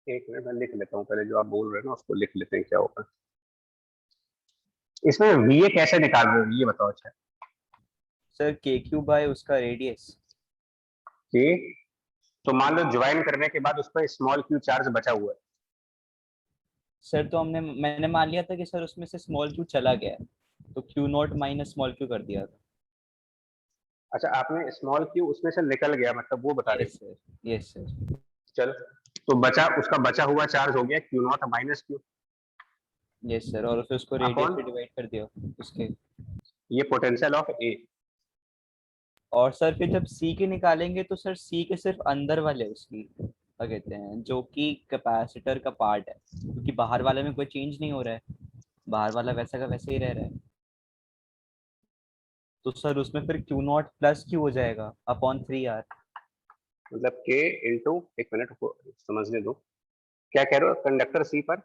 एक मिनट मैं लिख लेता हूँ, पहले जो आप बोल रहे हैं ना उसको लिख लेते हैं, क्या होगा इसमें। VA कैसे निकाल रहे हो ये बताओ। अच्छा,
सर KQ बाय उसका रेडियस।
कि तो मान लो ज्वाइन करने के बाद उस पर स्मॉल q चार्ज बचा हुआ है।
सर तो मैंने मान लिया था कि सर उसमें से स्मॉल q चला गया है, तो Q0 माइनस स्मॉल q कर दिया था।
अच्छा, आपने स्मॉल q उसमें से निकल गया, मतलब वो बता रहे
यस सर, यस सर।
हो। चलो, तो बचा, उसका बचा हुआ चार्ज हो गया Q0 minus q
yes sir, और फिर उसको रेडियस
अपॉन
से डिवाइड कर दिया उसके।
ये पोटेंशियल ऑफ A।
और सर फिर जब C के निकालेंगे तो सर C के सिर्फ अंदर वाले उसकी क्या कहते हैं, जो कि कैपेसिटर का पार्ट है, क्योंकि बाहर वाले में कोई चेंज नहीं हो रहा है, बाहर वाला वैसा का वैसे ही रह रहा है। तो सर उसमें फिर Q0 प्लस Q हो जाएगा अपॉन 3R।
मतलब K इंटू, एक मिनट को समझने दो, क्या कह रहे हो कंडक्टर C पर।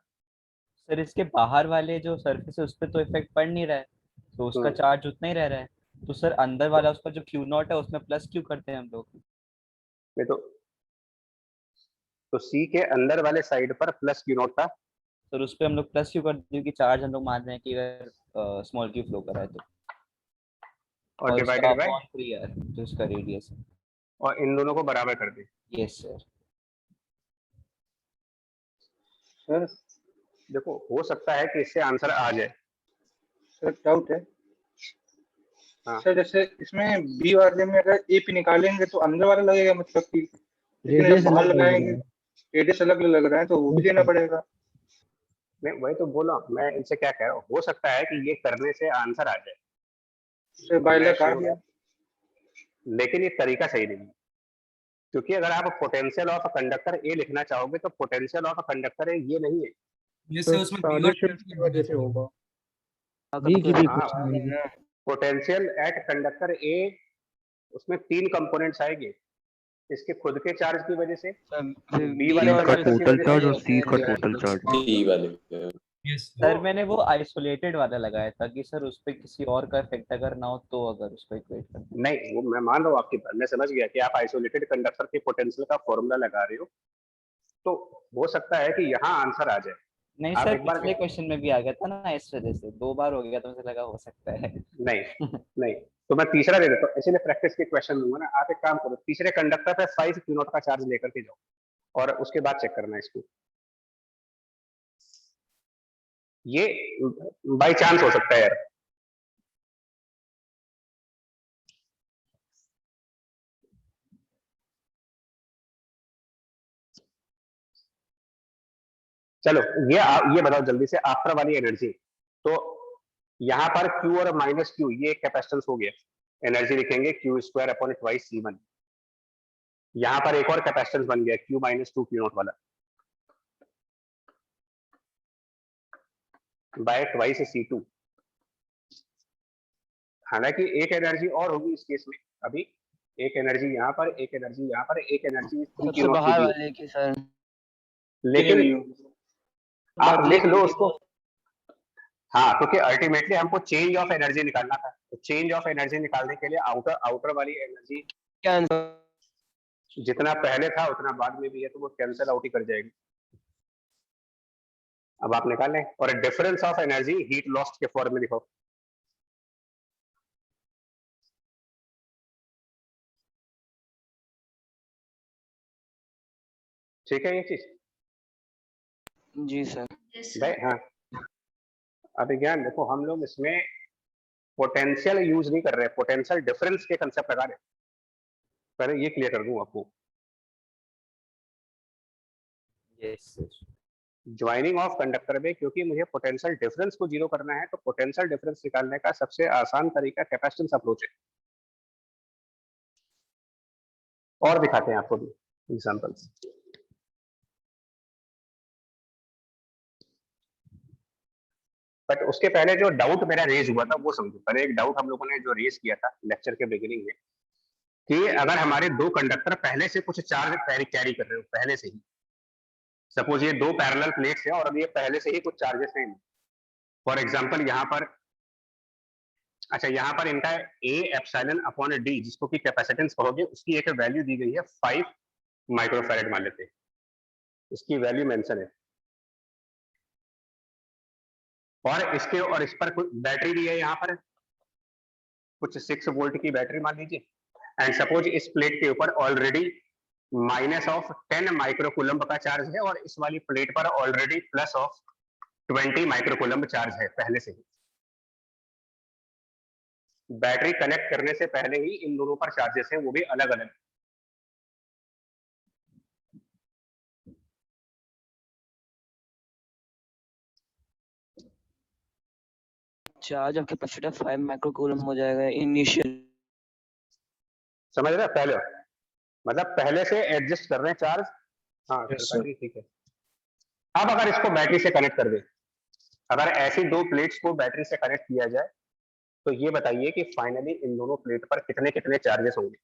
सर इसके बाहर वाले जो सरफेस है उस पर तो इफेक्ट पड़ नहीं रहा है, तो उसका चार्ज उतना ही रह रहा है। तो सर अंदर वाला उसका जो Q0 है उसमें प्लस Q करते हैं हम लोग।
नहीं तो C के अंदर वाले साइड पर प्लस Q0 था।
सर उस पर हम लोग प्लस Q कर दिए कि चार्ज हम लोग मान रहे हैं कि अगर स्मॉल Q फ्लो कर रहा है तो,
और
और उसका
डिवाइडेड बाय,
अपॉन 3R जो इसका रेडियस है।
और इन दोनों को बराबर कर दे।
Yes sir.
सर
देखो, हो सकता है कि इससे आंसर आ जाए।
सर डाउट है।
हाँ।
सर जैसे इसमें बी वाले में अगर ए पी निकालेंगे तो अंदर वाला लगेगा, मतलब कि लेकिन
रेडियस
जब बाहर
अलग लग
लगाएंगे
रहा है।
रेडियस अलग लग रहा है तो वो भी लेना पड़ेगा।
मैं वही तो बोला, मैं इनसे क्या कह रहा हूँ, हो सकता है कि ये करने से आंसर आ जाए,
सर बाय
मैं
लक आ
sure
गया।
हूं। लेकिन ये तरीका सही नहीं है, क्योंकि अगर आप पोटेंशियल ऑफ कंडक्टर ए लिखना चाहोगे तो पोटेंशियल ऑफ कंडक्टर ए ये नहीं है।
जैसे उसमें B1
की वजह से होगा।
बी की भी
हाँ,
क्वेश्चन आएगी।
पोटेंशियल एट कंडक्टर ए, उसमें 3 कंपोनेंट्स आएंगे, इसके खुद के चार्ज की वजह से, बी वाले
B का
कंडक्टर की
टोटल
वजह
चार्ज
से,
और C का टोटल चार्ज।
C वाले
यस
सर मैंने वो आइसोलेटेड वाला लगाया था कि सर उस पर किसी और का इफेक्ट अगर ना हो तो अगर उसको इक्वेट करना।
नहीं वो मैं मान रहा हूँ आपकी बात, मैं समझ गया कि आप आइसोलेटेड कंडक्टर के पोटेंशियल का फॉर्मूला लगा रहे हो, तो हो सकता है कि यहाँ आंसर आ जाए।
नहीं
आप
सर,
एक बार,
पिछले क्वेश्चन में भी आ गया था ना, इस वजह से 2 बार हो गया तो मुझे लगा हो सकता है।
नहीं नहीं, तो मैं तीसरा दे देता हूँ, इसीलिए प्रैक्टिस के क्वेश्चन दूंगा ना। आप एक काम करो, तीसरे कंडक्टर पे 5 Q0 का चार्ज लेकर के जाओ और उसके बाद चेक करना इसको। ये बाई चांस हो सकता है यार। चलो, ये बताओ जल्दी से, आफ्टर वाली एनर्जी। तो यहाँ पर Q और माइनस Q, ये एक कैपेसिटेंस हो गया, एनर्जी लिखेंगे Q² अपॉन ट्वाइस C1। यहाँ पर एक और कैपेसिटेंस बन गया Q माइनस 2 Q0 वाला, बाय ट्वाइस C2। हालांकि एक एनर्जी और होगी इस केस में, अभी एक एनर्जी यहाँ पर, एक एनर्जी यहाँ पर, एक एनर्जी 3
सबसे
Q0 की
बाहर
दी,
वाले की सर,
लेकिन आप
बदले
लिख
की
लो
भी
उसको। हाँ, क्योंकि अल्टीमेटली हमको चेंज ऑफ एनर्जी निकालना था, तो चेंज ऑफ एनर्जी निकालने के लिए आउटर वाली एनर्जी
क्या आंसर?
जितना पहले था उतना बाद में भी है, तो वो कैंसिल आउट ही कर जाएगी। अब आप निकालें, और difference of energy heat lost के फॉर्म में लिखो। ठीक है ये चीज
जी सर।
भाई। हाँ, अभी ज्ञान देखो, हम लोग इसमें पोटेंशियल यूज नहीं कर रहे, पोटेंशियल डिफरेंस के कंसेप्ट लगा रहे। पहले ये क्लियर कर दूं आपको।
Yes sir.
Joining of conductor में, क्योंकि मुझे पोटेंशियल डिफरेंस को जीरो करना है, तो पोटेंशियल डिफरेंस निकालने का सबसे आसान तरीका कैपेसिटेंस अप्रोच है। और दिखाते हैं आपको भी एग्जांपल्स। बट उसके पहले जो डाउट मेरा रेज हुआ था वो समझो। पहले एक डाउट हम लोगों ने जो रेज किया था लेक्चर के बिगिनिंग में कि अगर हमारे दो कंडक्टर पहले से कुछ चार्ज कैरी कर रहे हो पहले से ही, सपोज ये दो पैरेलल प्लेट्स हैं और अब ये पहले से ही कुछ चार्जेस हैं। फॉर एग्जांपल यहाँ पर, अच्छा यहाँ पर इनका ए एप्सिलॉन अपॉन डी जिसको कि कैपेसिटेंस कहोगे उसकी एक वैल्यू दी गई है 5 माइक्रोफैरेड मान लेते हैं, इसकी वैल्यू मेंशन है। और इसके और इस पर कुछ बैटरी दी है यहाँ पर कुछ 6 वोल्ट की बैटरी मान लीजिए। एंड सपोज इस प्लेट के ऊपर ऑलरेडी माइनस ऑफ 10 माइक्रोकूलम्ब का चार्ज है और इस वाली प्लेट पर ऑलरेडी प्लस ऑफ 20 माइक्रोकूलम्ब चार्ज है पहले से ही। बैटरी कनेक्ट करने से पहले ही इन दोनों पर चार्जेस हैं, वो भी अलग अलग।
चार्ज ऑफ कैपेसिटर 5 माइक्रोकूलम हो जाएगा इनिशियल।
समझ रहे हो? पहले मतलब पहले से एडजस्ट कर रहे हैं चार्ज। हाँ ठीक है। अब अगर इसको बैटरी से कनेक्ट कर दे, अगर ऐसी दो प्लेट्स को बैटरी से कनेक्ट किया जाए तो ये बताइए कि फाइनली इन दोनों प्लेट पर कितने कितने चार्जेस होंगे।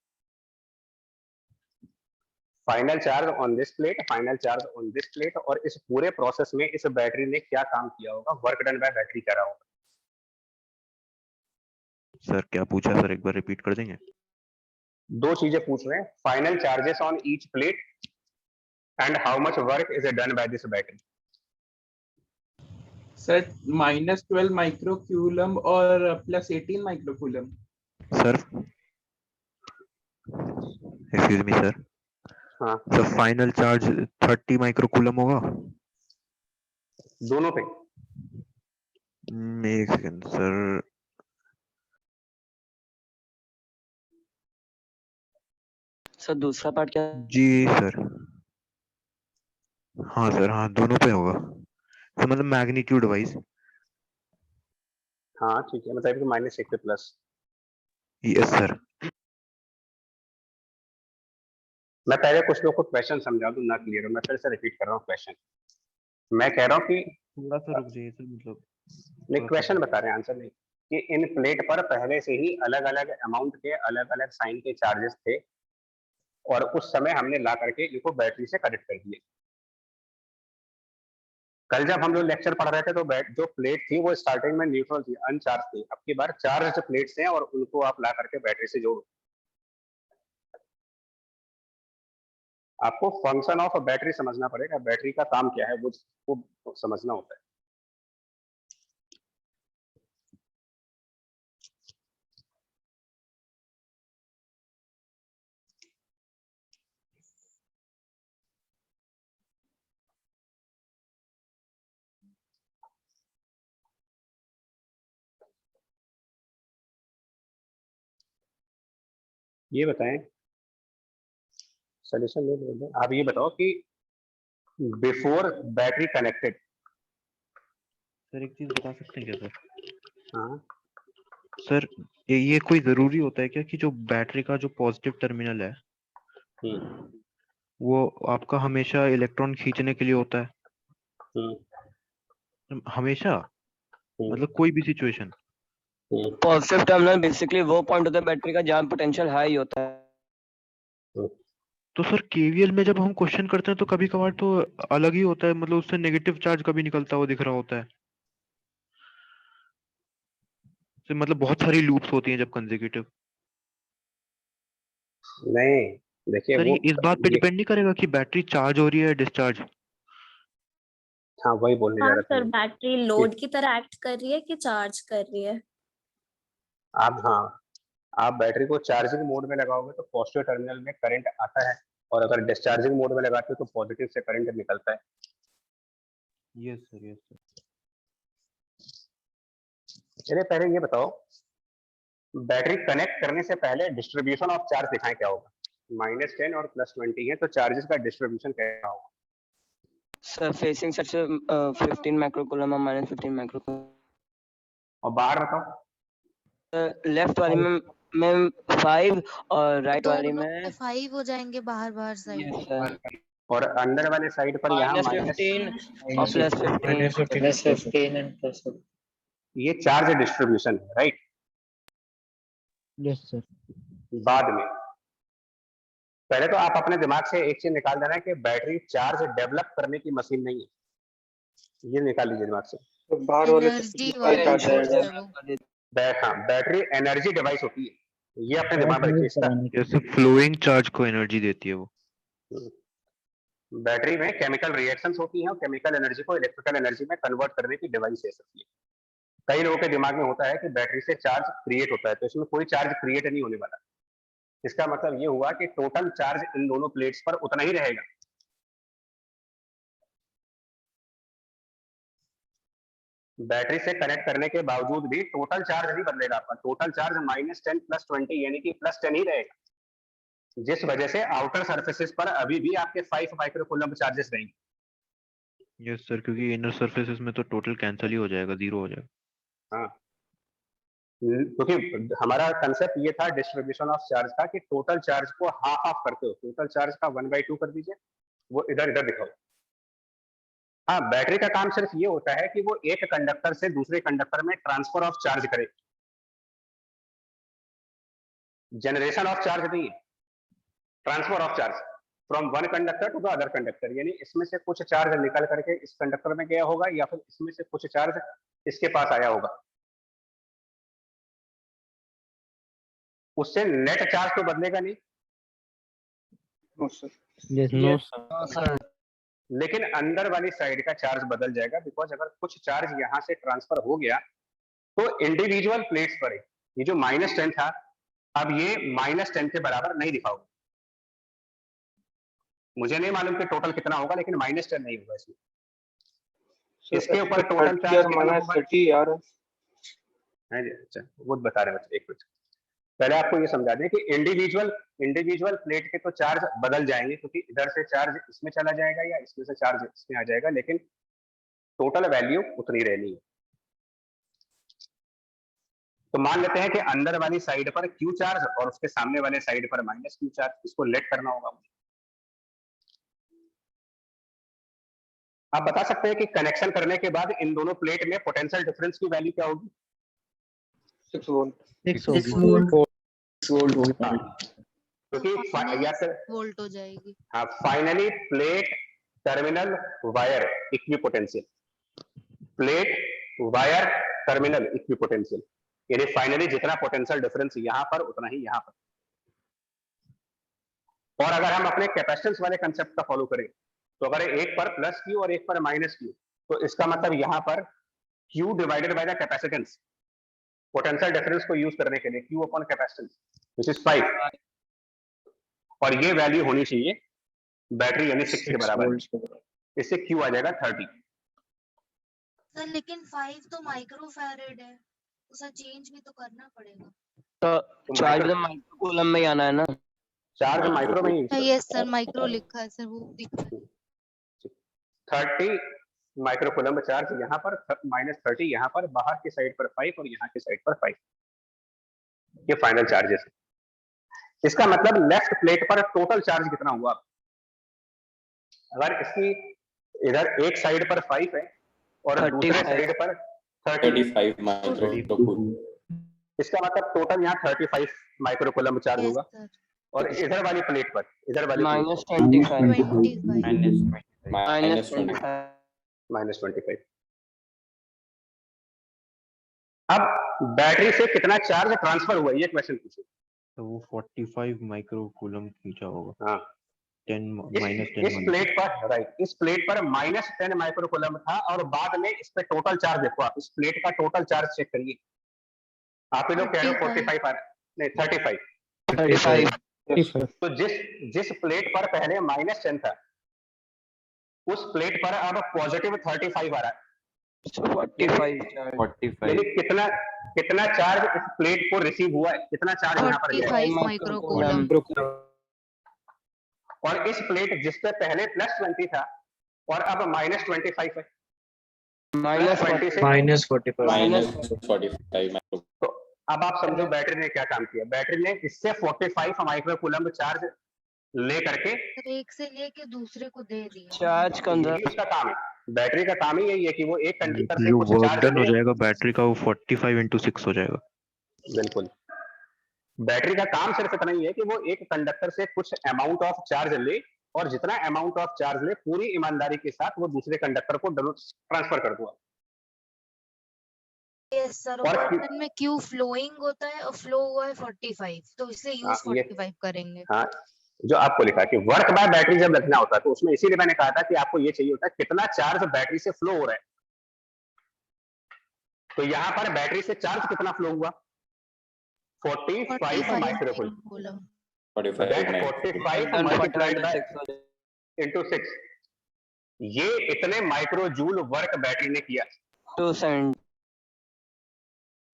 Final charge on this plate, final charge on this plate, और इस पूरे प्रोसेस में इस बैटरी ने क्या काम किया होगा, वर्क डन बाय बैटरी क्या रहा होगा।
सर क्या पूछा सर, एक बार रिपीट कर देंगे?
दो चीजें पूछ रहे हैं, final charges on each plate and how much work is done by this battery.
Sir -12 microcoulomb और +18 microcoulomb.
Sir excuse me sir.
हाँ
सर फाइनल चार्ज 30 माइक्रोकूलम होगा
दोनों पे।
एक सेकंड सर।
सर दूसरा पार्ट क्या?
जी सर, हाँ सर, हाँ दोनों पे होगा। तो मतलब मैग्नीट्यूड वाइज।
हाँ ठीक है, मतलब -1 पे प्लस।
Yes sir.
मैं पहले कुछ लोग को क्वेश्चन समझा दूं, ना क्लियर हो, मैं फिर से रिपीट कर रहा हूँ क्वेश्चन। मैं कह रहा हूँ कि
थोड़ा सा रुक जाइए सर, मतलब
नहीं क्वेश्चन बता रहे हैं, आंसर नहीं, कि इन प्लेट पर पहले से ही अलग अलग अमाउंट के अलग अलग साइन के चार्जेस थे और उस समय हमने ला करके इनको बैटरी से कनेक्ट कर दिए। कल जब हम लोग लेक्चर पढ़ रहे थे तो जो प्लेट थी वो स्टार्टिंग में न्यूट्रल थी, अनचार्ज थी। अब की बार चार्ज प्लेट्स हैं और उनको आप ला करके बैटरी से जोड़ो। आपको फंक्शन ऑफ बैटरी समझना पड़ेगा, बैटरी का काम क्या है वो समझना होता है। ये बताएं, सोल्यूशन ले लो। आप ये बताओ कि बिफोर बैटरी कनेक्टेड।
सर एक चीज बता सकते हैं क्या सर?
हाँ
सर ये कोई जरूरी होता है क्या कि जो बैटरी का जो पॉजिटिव टर्मिनल है वो आपका हमेशा इलेक्ट्रॉन खींचने के लिए होता है? हमेशा मतलब कोई भी सिचुएशन?
पॉजिटिव टर्मिनल बेसिकली वो पॉइंट होता है बैटरी का जहां पोटेंशियल हाई होता है।
तो सर केवीएल में जब हम क्वेश्चन करते हैं तो कभी कभार तो अलग ही होता है, मतलब उससे नेगेटिव चार्ज कभी निकलता हुआ दिख रहा होता है। तो मतलब बहुत सारी लूप्स होती हैं जब कंसेक्यूटिव।
नहीं देखिए
सर
वो
ये इस बात पे डिपेंड नहीं करेगा कि बैटरी चार्ज हो रही है डिस्चार्ज?
हाँ वही बोलने जा
हाँ
रहा था
सर, बैटरी लोड की तरह एक्ट कर रही है कि चार्ज कर रही है?
आप बैटरी को चार्जिंग मोड में लगाओगे तो पॉजिटिव टर्मिनल में करंट आता है और अगर डिस्चार्जिंग मोड में लगाते हो तो पॉजिटिव से करंट निकलता है।
Yes sir, yes sir.
चलिए पहले ये बताओ, बैटरी कनेक्ट करने से पहले डिस्ट्रीब्यूशन ऑफ चार्ज दिखाएं क्या होगा। -10 और +20 है तो चार्जेस का डिस्ट्रीब्यूशन क्या होगा?
सर फेसिंग साइड से 15 माइक्रोकूलम और -15 माइक्रोकूलम।
और बाहर बताओ।
लेफ्ट वाली में 5 और राइट वाली
दोनों
में
5 हो जाएंगे बाहर साइड।
यस सर
और अंदर वाले साइड पर यहाँ
-15 और +15।
-15 and +15।
ये चार्ज डिस्ट्रीब्यूशन है, राइट।
Yes sir.
बाद में पहले तो आप अपने दिमाग से एक चीज निकाल देना है कि बैटरी चार्ज डेवलप करने की मशीन नहीं है, ये निकाल लीजिए दिमाग से।
तो बाहर वाले
एनर्जी
से
वाला
चार्ज
सोर्स
आएगा।
है वो।
हाँ, बैटरी एनर्जी डिवाइस होती है, ये अपने दिमाग में रखिए इसका।
जैसे फ्लोइंग चार्ज को एनर्जी देती है वो।
बैटरी में केमिकल रिएक्शंस होती हैं और केमिकल एनर्जी को इलेक्ट्रिकल एनर्जी में कन्वर्ट करने की डिवाइस है सकती है। कई लोगों के दिमाग में होता है कि बैटरी से चार्ज क्रिएट होता है, तो इसमें कोई चार्ज क्रिएट नहीं होने वाला। इसका मतलब ये हुआ कि टोटल चार्ज इन दोनों प्लेट्स पर उतना ही रहेगा। बैटरी से कनेक्ट करने के बावजूद भी टोटल चार्ज नहीं बदलेगा आपका, टोटल चार्ज -10 + 20 यानी कि +10 ही रहेगा, जिस वजह से आउटर सरफेसेस पर अभी भी आपके 5 माइक्रोकूलम्ब चार्जेस रहेंगे।
यस सर, क्योंकि इनर सरफेसेस में तो टोटल कैंसिल ही हो जाएगा, 0 हो जाएगा।
हाँ, क्योंकि हमारा कंसेप्ट ये था डिस्ट्रीब्यूशन ऑफ चार्ज का कि टोटल चार्ज को हाफ करते हो, टोटल चार्ज का 1/2 कर दीजिए, वो इधर इधर दिखाओ। हाँ, बैटरी का काम सिर्फ ये होता है कि वो एक कंडक्टर से दूसरे कंडक्टर में ट्रांसफर ऑफ चार्ज करे, जनरेशन ऑफ चार्ज नहीं है, transfer of charge from one conductor to the other conductor. यानी इसमें से कुछ चार्ज निकल करके इस कंडक्टर में गया होगा या फिर इसमें से कुछ चार्ज इसके पास आया होगा, उससे नेट चार्ज तो बदलेगा नहीं।
No sir.
लेकिन अंदर वाली साइड का चार्ज बदल जाएगा, बिकॉज अगर कुछ चार्ज यहां से ट्रांसफर हो गया तो इंडिविजुअल प्लेट्स पर ये जो -10 था, अब ये -10 के बराबर नहीं दिखाओगे। मुझे नहीं मालूम कि टोटल कितना होगा, लेकिन -10 नहीं होगा इसमें। इसके ऊपर टोटल चार्ज कितना होगा?
-30 यार
है जी। अच्छा, वो बता रहे हैं, एक मिनट पहले आपको ये समझा दें कि इंडिविजुअल प्लेट के तो चार्ज बदल जाएंगे, क्योंकि इधर से चार्ज इसमें चला जाएगा या इसमें से चार्ज इसमें आ जाएगा, लेकिन टोटल वैल्यू उतनी रहनी है। तो मान लेते हैं कि अंदर वाली साइड पर Q चार्ज और उसके सामने वाले साइड पर -Q चार्ज, इसको लेट करना होगा मुझे। आप बता सकते हैं कि कनेक्शन करने के बाद इन दोनों प्लेट में पोटेंशियल डिफरेंस की वैल्यू क्या होगी?
6 वोल्ट।
6 वोल्ट।
क्योंकि
वोल्ट हो जाएगी।
हाँ, finally plate terminal wire equipotential, plate wire terminal equipotential, यानी फाइनली जितना पोटेंशियल डिफरेंस यहाँ पर उतना ही यहाँ पर। और अगर हम अपने कैपेसिटेंस वाले कंसेप्ट का फॉलो करें तो अगर एक पर +Q और एक पर -Q, तो इसका मतलब यहाँ पर Q divided by the capacitance, potential difference को यूज करने के लिए Q upon capacitance which is 5, और ये वैल्यू होनी चाहिए बैटरी यानी 6 के बराबर। इससे Q आ जाएगा 30।
सर लेकिन 5 तो माइक्रोफैरेड है, उसे चेंज भी तो करना पड़ेगा।
तो चार्ज तो माइक्रोकूलम में ही आना है ना?
चार्ज माइक्रो में ही।
यस सर, माइक्रो लिखा है सर, वो दिख रहा है।
30 माइक्रोकूलम्ब चार्ज यहाँ पर, -30 यहाँ पर, बाहर की साइड पर 5 और यहाँ की साइड पर 5, ये फाइनल चार्जेस है। इसका मतलब लेफ्ट प्लेट पर टोटल चार्ज कितना हुआ? अगर इसकी इधर एक साइड पर 5 है और दूसरे साइड पर
35 माइक्रोकूलम्ब,
इसका मतलब टोटल यहाँ 35 माइक्रोकूलम्ब चार्ज होगा। और इधर वाली प्लेट पर, इधर वाली -25। अब बैटरी से कितना चार्ज ट्रांसफर हुआ, ये क्वेश्चन पूछो।
तो वो 45 माइक्रोकूलम्ब खींचा होगा।
हाँ,
10
इस प्लेट पर, राइट, इस प्लेट पर -10 माइक्रोकूलम्ब था, और बाद में इस पे टोटल चार्ज देखो, आप इस प्लेट का टोटल चार्ज चेक करिए। आप लोग कह रहे हो 45 आ रहा है, नहीं 35। तो जिस प्लेट पर पहले -10 था, उस प्लेट पर अब +35 आ रहा है।
45
यानी कितना चार्ज इस प्लेट को रिसीव हुआ है, कितना चार्ज यहाँ पर गया है?
45 माइक्रोकूलम।
और इस प्लेट जिस पे पहले +20 था और अब -25 है,
-45
तो अब आप समझो बैटरी ने क्या काम किया। बैटरी ने इससे 45 माइक्रोकूलम्ब चार्ज ले करके
एक से लेके दूसरे को दे दिया।
चार्ज का अंदर
उसका काम है। बैटरी का काम ही यही है कि वो एक कंडक्टर से
जो
कुछ
वर्क
चार्ज
डन हो
ले।
जाएगा बैटरी का वो 45 into 6 हो जाएगा।
बिल्कुल, बैटरी का काम सिर्फ इतना ही है कि वो एक कंडक्टर से कुछ अमाउंट ऑफ चार्ज ले, और जितना अमाउंट ऑफ चार्ज ले पूरी ईमानदारी के साथ वो दूसरे कंडक्टर को ट्रांसफर कर दूंगा।
यस सर,
और
क्वेश्चन में क्यू फ्लोइंग होता है और फ्लो हुआ है 45, तो इसलिए यूज
हाँ, ये
45 करेंगे।
हाँ, जो आपको लिखा है कि वर्क बाय बैटरी जब लिखना होता है तो उसमें इसीलिए मैंने कहा था कि आपको ये चाहिए होता है कितना चार्ज बैटरी से फ्लो हो रहा है। तो यहाँ पर बैटरी से चार्ज कितना फ्लो हुआ, 45 माइक्रोकूल।
45
45 मल्टीप्लाइड बाय इंटू 6, ये इतने माइक्रोजूल वर्क बैटरी ने किया।
270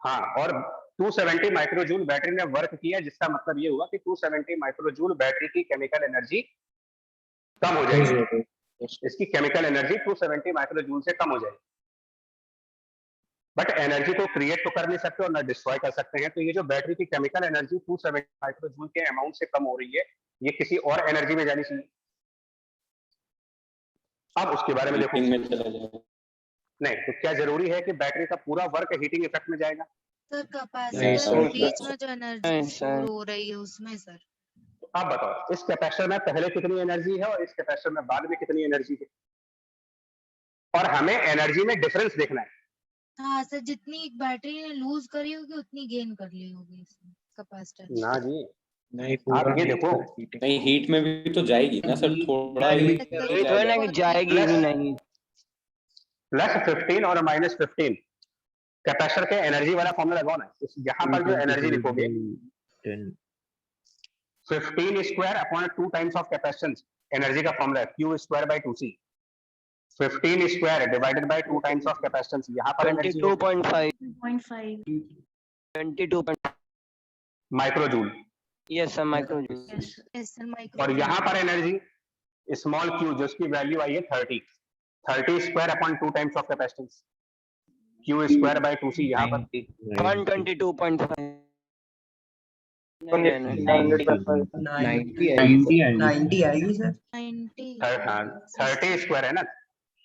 हाँ, और 270 माइक्रोजूल बैटरी ने वर्क किया, जिसका मतलब ये हुआ कि 270 माइक्रोजूल बैटरी की केमिकल एनर्जी कम हो जाएगी। इसकी केमिकल एनर्जी 270 माइक्रोजूल से कम हो जाएगी। बट एनर्जी को क्रिएट तो कर नहीं सकते और ना डिस्ट्रॉय कर सकते हैं। तो ये जो बैटरी की केमिकल एनर्जी 270 माइक्रोजूल के अमाउंट से कम हो रही है, ये किसी और एनर्जी में जानी चाहिए। अब उसके बारे में देखो,
में चला जाएगा।
नहीं तो क्या जरूरी है कि बैटरी का पूरा वर्क हीटिंग इफेक्ट में जाएगा?
सर
नहीं
कैपेसिटर
सर।
के बीच में जो एनर्जी
नहीं
स्टोर
सर।
हो रही है उसमें सर।
तो आप बताओ, इस कैपेसिटर में पहले कितनी एनर्जी है और इस कैपेसिटर में बाद में कितनी एनर्जी है, और हमें एनर्जी में डिफरेंस देखना है।
हाँ सर, जितनी बैटरी ने लूज करी होगी उतनी गेन कर ली होगी इसमें कैपेसिटर।
ना जी,
नहीं
आप ये देखो,
नहीं, हीट में भी तो जाएगी ना सर, थोड़ा ही
तो है ना कि जाएगी भी नहीं।
प्लस 15 और माइनस 15 कैपेसिटर के एनर्जी वाला फॉर्मूला लगाओ ना। यहाँ पर जो एनर्जी लिखोगे 15 square upon 2 times of capacitance, energy का फॉर्मूला है Q square by 2C। 15 square divided by 2 times of capacitance, यहाँ पर energy
22.5 22
माइक्रोजूल,
yes sir माइक्रोजूल।
Yes sir,
और
माइक्रो।
यहाँ पर एनर्जी स्मॉल q जिसकी वैल्यू आई है 30 square upon 2 times of capacitance, Q square by 2C। यहाँ पर
122.5
90 आएगी सर।
90
30 स्क्वायर है ना,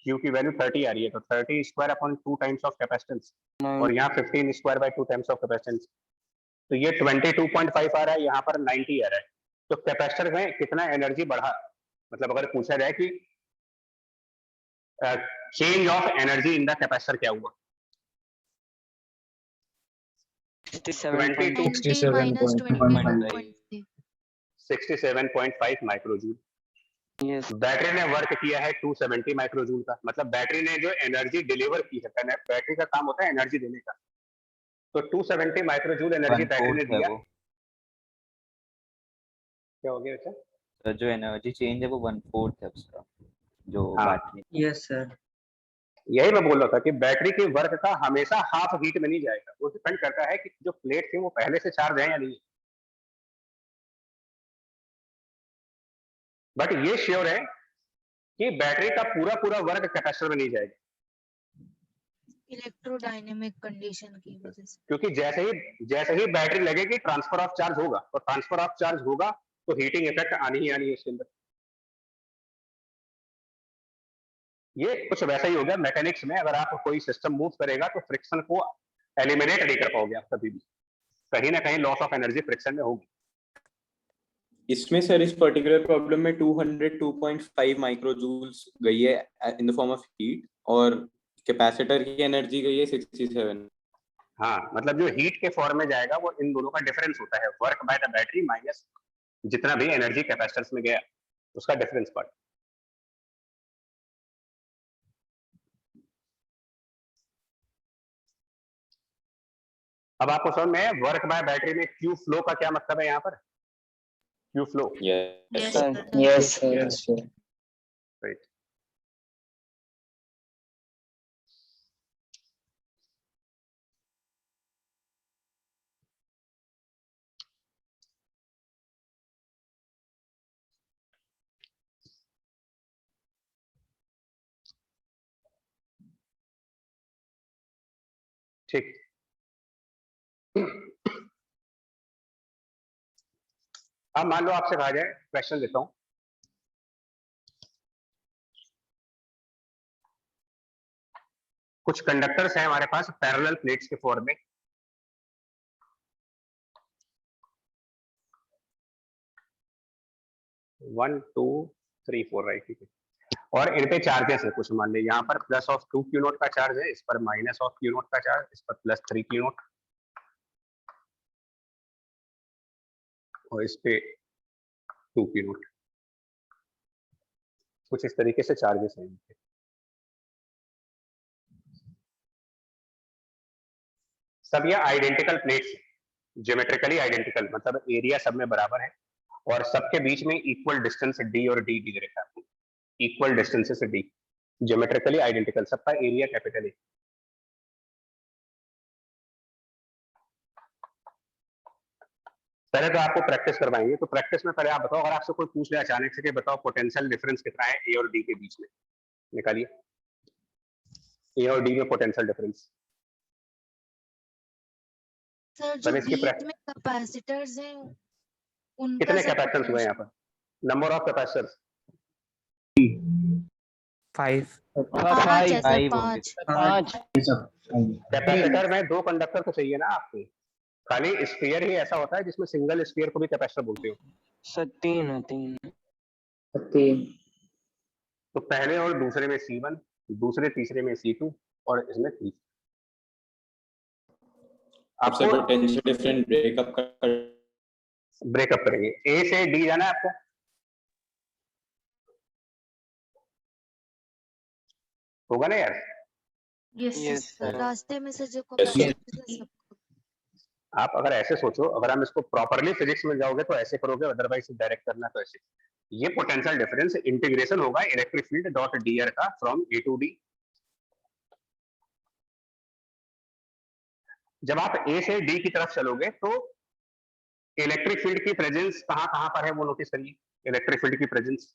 Q की वैल्यू 30 आ रही है, तो 30 square upon 2 times of capacitance, और यहाँ 15 square by 2 times of capacitance, तो ये 22.5 आ रहा है, यहाँ पर 90 आ रहा है। तो कैपेसिटर में कितना एनर्जी बढ़ा, मतलब अगर पूछा जाए कि change of energy in the capacitor क्या हुआ, 67.5 माइक्रोजूल। बैटरी ने वर्क किया है 270 माइक्रोजूल का, मतलब बैटरी ने जो एनर्जी डिलीवर की है, बैटरी का काम होता है एनर्जी देने का, तो 270 माइक्रोजूल एनर्जी बैटरी ने दिया। क्या हो गया बच्चा?
तो जो एनर्जी चेंज है वो 1/4 है उसका, जो
हाँ।
बैटरी।
Yes sir.
यही मैं बोल रहा था कि बैटरी के वर्क का हमेशा हाफ हीट में नहीं जाएगा, वो डिपेंड करता है कि जो प्लेट थी वो पहले से चार्ज है या नहीं। बट ये श्योर है कि बैटरी का पूरा वर्क कैपेसिटर में नहीं जाएगा,
इलेक्ट्रोडायनेमिक कंडीशन की वजह से,
क्योंकि जैसे ही बैटरी लगेगी ट्रांसफर ऑफ चार्ज होगा, और ट्रांसफर ऑफ चार्ज होगा तो हीटिंग इफेक्ट आनी ही आनी है उसके अंदर। ये कुछ वैसा ही हो गया मैकेनिक्स में, अगर आप कोई सिस्टम मूव करेगा तो फ्रिक्शन को एलिमिनेट नहीं कर पाओगे आप कभी भी, कहीं ना कहीं लॉस ऑफ एनर्जी फ्रिक्शन में होगी।
इसमें सर इस पर्टिकुलर प्रॉब्लम में 202.5 माइक्रोजूल्स गई है in the form of heat, और कैपेसिटर की एनर्जी गई है 67।
हाँ, मतलब जो हीट के फॉर्म में जाएगा वो इन दोनों का डिफरेंस होता है, work by the battery minus जितना भी एनर्जी कैपेसिटर्स में गया उसका डिफरेंस पार्ट। अब आपको समझ में वर्क बाय बैटरी में क्यू फ्लो का क्या मतलब है यहाँ पर? Q flow,
yes sir.
Right. ठीक, अब मान लो आपसे कहा जाए, क्वेश्चन देता हूं, कुछ कंडक्टर्स हैं हमारे पास पैरेलल प्लेट्स के फॉर्म में, one two three four, right, ठीक है, और इन पे चार्जेस है कुछ, मान लीजिए यहाँ पर प्लस ऑफ 2 क्यू नॉट का चार्ज है, इस पर माइनस ऑफ क्यू नॉट का चार्ज, इस पर प्लस 3 क्यू नॉट, और इस पे 2 क्यू नॉट। कुछ इस तरीके से चार्जेस हैं इनके। सब ये आइडेंटिकल प्लेट्स, ज्योमेट्रिकली आइडेंटिकल, मतलब एरिया सब में बराबर है और सबके बीच में इक्वल डिस्टेंस डी और डी दे रखा है, equal distances D, geometrically identical, सबका एरिया कैपिटल है। पहले तो आपको प्रैक्टिस करवाएंगे, तो प्रैक्टिस में पहले आप बताओ, अगर आपसे कोई पूछ ले अचानक से कि बताओ पोटेंशियल डिफरेंस कितना है ए और डी के बीच में, निकालिए ए और डी में पोटेंशियल डिफरेंस।
सर जो
पहले इसकी
बीच में कैपेसिटर्स हैं उनका
कितने
सर
कैपेसिटर्स हुए यहाँ पर, नंबर ऑफ कैपेसिटर्स?
5
पांच है सर,
फाइव
पांच।
कैपेसिटर में 2 कंडक्टर तो चाहिए ना आपको, खाली स्फीयर ही ऐसा होता है जिसमें सिंगल स्फीयर को भी कैपेसिटर बोलते हो।
सर 3 है 3।
तो पहले और दूसरे में C1, दूसरे तीसरे में C2 और इसमें 3।
आपसे
आपको
पोटेंशियल डिफरेंस
ब्रेकअप करेंगे, ए से डी जाना है आपको, होगा ना यार?
Yes,
sir
sir.
रास्ते में से जो
Yes, sir.
कैपेसिटर्स सब
आप अगर ऐसे सोचो, अगर हम इसको प्रॉपरली फिजिक्स में जाओगे तो ऐसे करोगे, अदरवाइज डायरेक्ट करना तो ऐसे। ये पोटेंशियल डिफरेंस इंटीग्रेशन होगा इलेक्ट्रिक फील्ड डॉट डीआर का फ्रॉम ए टू डी। जब आप ए से डी की तरफ चलोगे तो इलेक्ट्रिक फील्ड की प्रेजेंस कहां कहां पर है वो नोटिस करिए। इलेक्ट्रिक फील्ड की प्रेजेंस,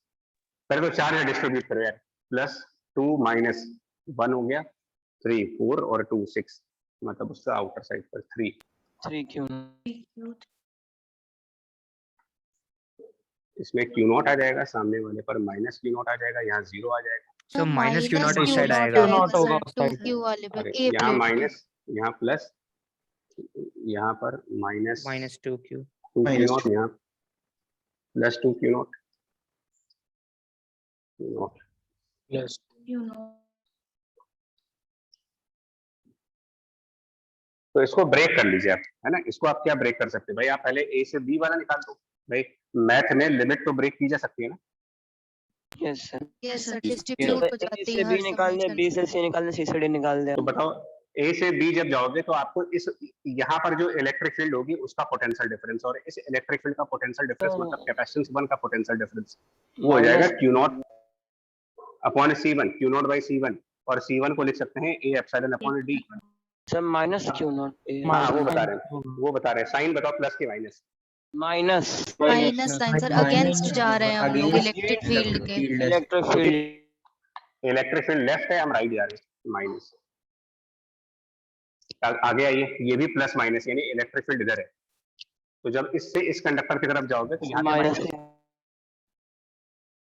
पहले तो चार्ज डिस्ट्रीब्यूट करो यार, +2 -1 हो गया, 3 4 और 2 6, मतलब उसका आउटर साइड पर 3
क्यों
इसमें Q नॉट आ जाएगा, सामने वाले पर -Q नॉट आ जाएगा, यहाँ 0 आ जाएगा।
तो माइनस क्यू नॉट इस
Q
साइड
नॉट
आएगा।
होगा उस साइड 2Q वाले पे,
अरे
ए
यहाँ
प्लेट पे।
माइनस, यहाँ प्लस, यहाँ पर माइनस
-2Q
2Q नॉट, यहाँ +2Q नॉट,
Q नॉट।
तो इसको ब्रेक कर लीजिए आप, है ना। इसको आप क्या ब्रेक कर सकते हैं भाई, आप पहले ए से बी वाला निकाल दो भाई, मैथ में लिमिट तो ब्रेक की जा सकती है ना।
Yes sir.
Yes sir, distribute हो जाती
से
है
बी
हर
निकाल दे,
समेशन
बी से सी निकाल दे, सी से डी निकाल दे।
तो बताओ ए से बी जब जाओगे तो आपको इस यहाँ पर जो इलेक्ट्रिक फील्ड होगी उसका पोटेंशियल डिफरेंस, और इस इलेक्ट्रिक फील्ड का पोटेंशियल डिफरेंस मतलब कैपेसिटेंस 1 का पोटेंशियल डिफरेंस, वो हो जाएगा Q naught upon C1, Q naught by C1, और C1 को लिख सकते हैं A epsilon upon D।
Sir -Q naught,
हाँ वो बता रहे हैं, साइन बताओ, प्लस के माइनस।
माइनस
साइन सर, अगेंस्ट जा रहे हैं हम लोग इलेक्ट्रिक फील्ड के।
Electric field,
electric field left है, हम राइट जा रहे हैं, माइनस। आगे आइए, ये भी प्लस माइनस, यानी इलेक्ट्रिक फील्ड इधर है, तो जब इससे इस कंडक्टर की तरफ जाओगे तो यहाँ
minus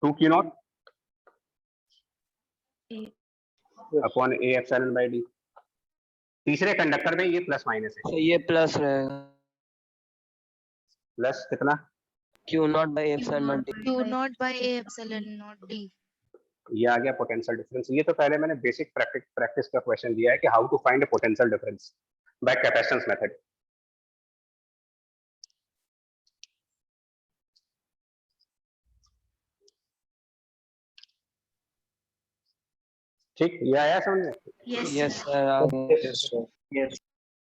2Q not upon A epsilon by D। तीसरे कंडक्टर में ये प्लस माइनस है,
ये प्लस रहेगा,
प्लस कितना
Q naught by epsilon not D.
Q naught by A epsilon not D.
ये आ गया पोटेंशियल डिफरेंस। ये तो पहले मैंने बेसिक प्रैक्टिस का क्वेश्चन दिया है कि how to find a potential difference by capacitance method. ठीक, ये आया समझ में?
Yes sir.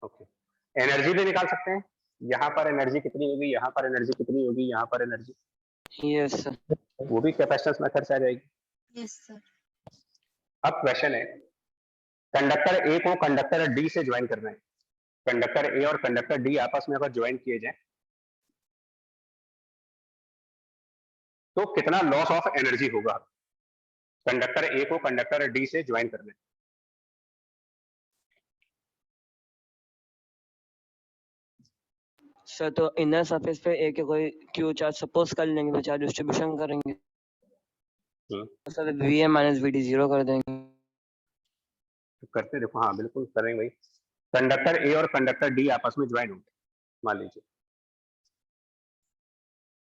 ओके, एनर्जी भी निकाल सकते हैं, यहाँ पर एनर्जी कितनी होगी, यहाँ पर एनर्जी कितनी होगी, यहाँ पर एनर्जी,
यस सर,
वो भी कैपेसिटेंस मेथड से आ जाएगी।
Yes sir.
अब क्वेश्चन है, कंडक्टर ए को कंडक्टर डी से ज्वाइन करना है। कंडक्टर ए और कंडक्टर डी आपस में अगर ज्वाइन किए जाए तो कितना लॉस ऑफ एनर्जी होगा। कंडक्टर ए को कंडक्टर डी से ज्वाइन करना है।
सर तो इनर सरफेस पे ए के कोई Q चार्ज सपोज कर लेंगे, तो चार्ज डिस्ट्रीब्यूशन करेंगे, सर VA - VD 0 कर देंगे।
तो करते देखो, हाँ बिल्कुल करेंगे भाई। कंडक्टर ए और कंडक्टर डी आपस में ज्वाइन होंगे, मान लीजिए।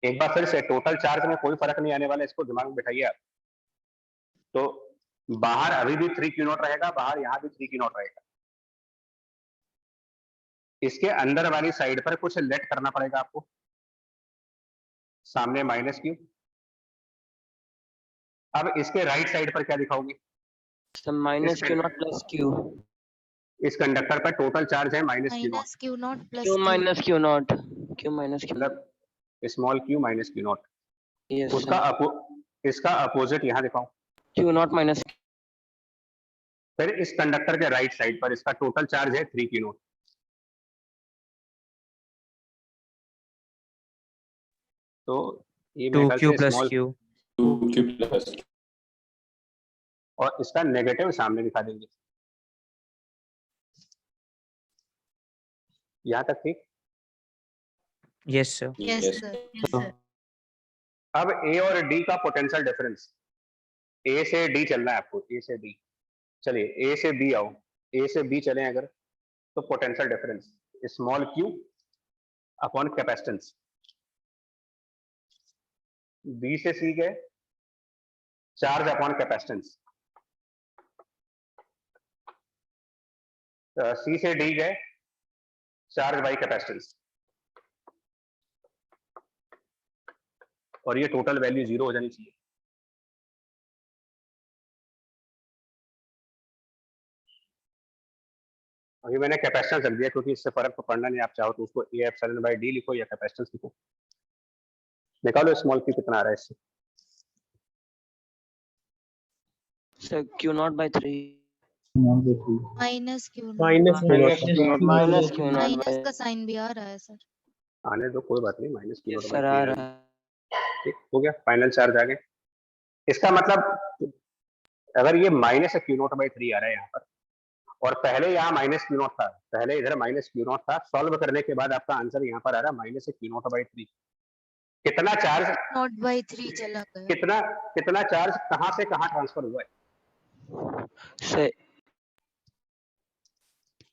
एक बार फिर से टोटल चार्ज में कोई फर्क नहीं आने वाला, इसको दिमाग में बिठाइए आप। तो बाहर अभी भी 3 क्यू नॉट रहेगा, बाहर यहां भी 3 क्यू नॉट रहेगा। इसके अंदर वाली साइड पर कुछ लेट करना पड़ेगा आपको, सामने माइनस क्यू। अब इसके राइट साइड पर क्या दिखाओगे?
Minus Q naught plus Q.
इस कंडक्टर पर टोटल चार्ज है minus Q naught,
minus Q naught plus
Q minus Q naught, Q minus Q.
मतलब small Q minus Q naught.
Yes
उसका इसका अपोजिट यहां दिखाओ,
क्यू नॉट माइनस।
फिर इस कंडक्टर के राइट साइड पर इसका टोटल चार्ज है 3 क्यू नॉट। तो ये मेरे ख्याल
2q
से
plus
small,
q.
2q plus
और इसका नेगेटिव सामने दिखा देंगे। यहां तक ठीक।
Yes, sir.
Yes
yes
sir, yes sir.
अब ए और डी का पोटेंशियल डिफरेंस, ए से डी चलना है आपको, ए से डी। चलिए ए से बी आओ, ए से बी चलें अगर, तो potential difference small Q upon capacitance. B से सी गए, चार्ज अपॉन कैपेसिटेंस। सी से डी गए, चार्ज बाई कैपेसिटेंस। और ये टोटल वैल्यू 0 हो जानी चाहिए। अभी मैंने कैपेसिटेंस रख दिया क्योंकि इससे फर्क तो पड़ना नहीं, आप चाहो तो उसको ए एप्सिलॉन बाई डी लिखो या कैपेसिटेंस लिखो। निकालो स्मॉल क्यू कितना आ रहा है इससे।
Sir Q not by 3।
Minus Q naught,
minus Q naught.
Minus Q naught
minus
by.
का साइन भी आ रहा है सर।
आने दो, कोई बात नहीं, माइनस क्यू नॉट
सर आ
बाई
रहा है।
ठीक हो गया, फाइनल चार्ज आ गए। इसका मतलब अगर ये माइनस क्यू नॉट बाई 3 आ रहा है यहाँ पर, और पहले यहाँ माइनस क्यू नॉट था, पहले इधर माइनस क्यू नॉट था, सॉल्व करने के बाद आपका आंसर यहाँ पर आ रहा है माइनस क्यू नॉट बाई 3। कितना चार्ज,
नॉट बाई 3 चला गया।
कितना कितना चार्ज कहाँ से कहाँ ट्रांसफर हुआ है?
सर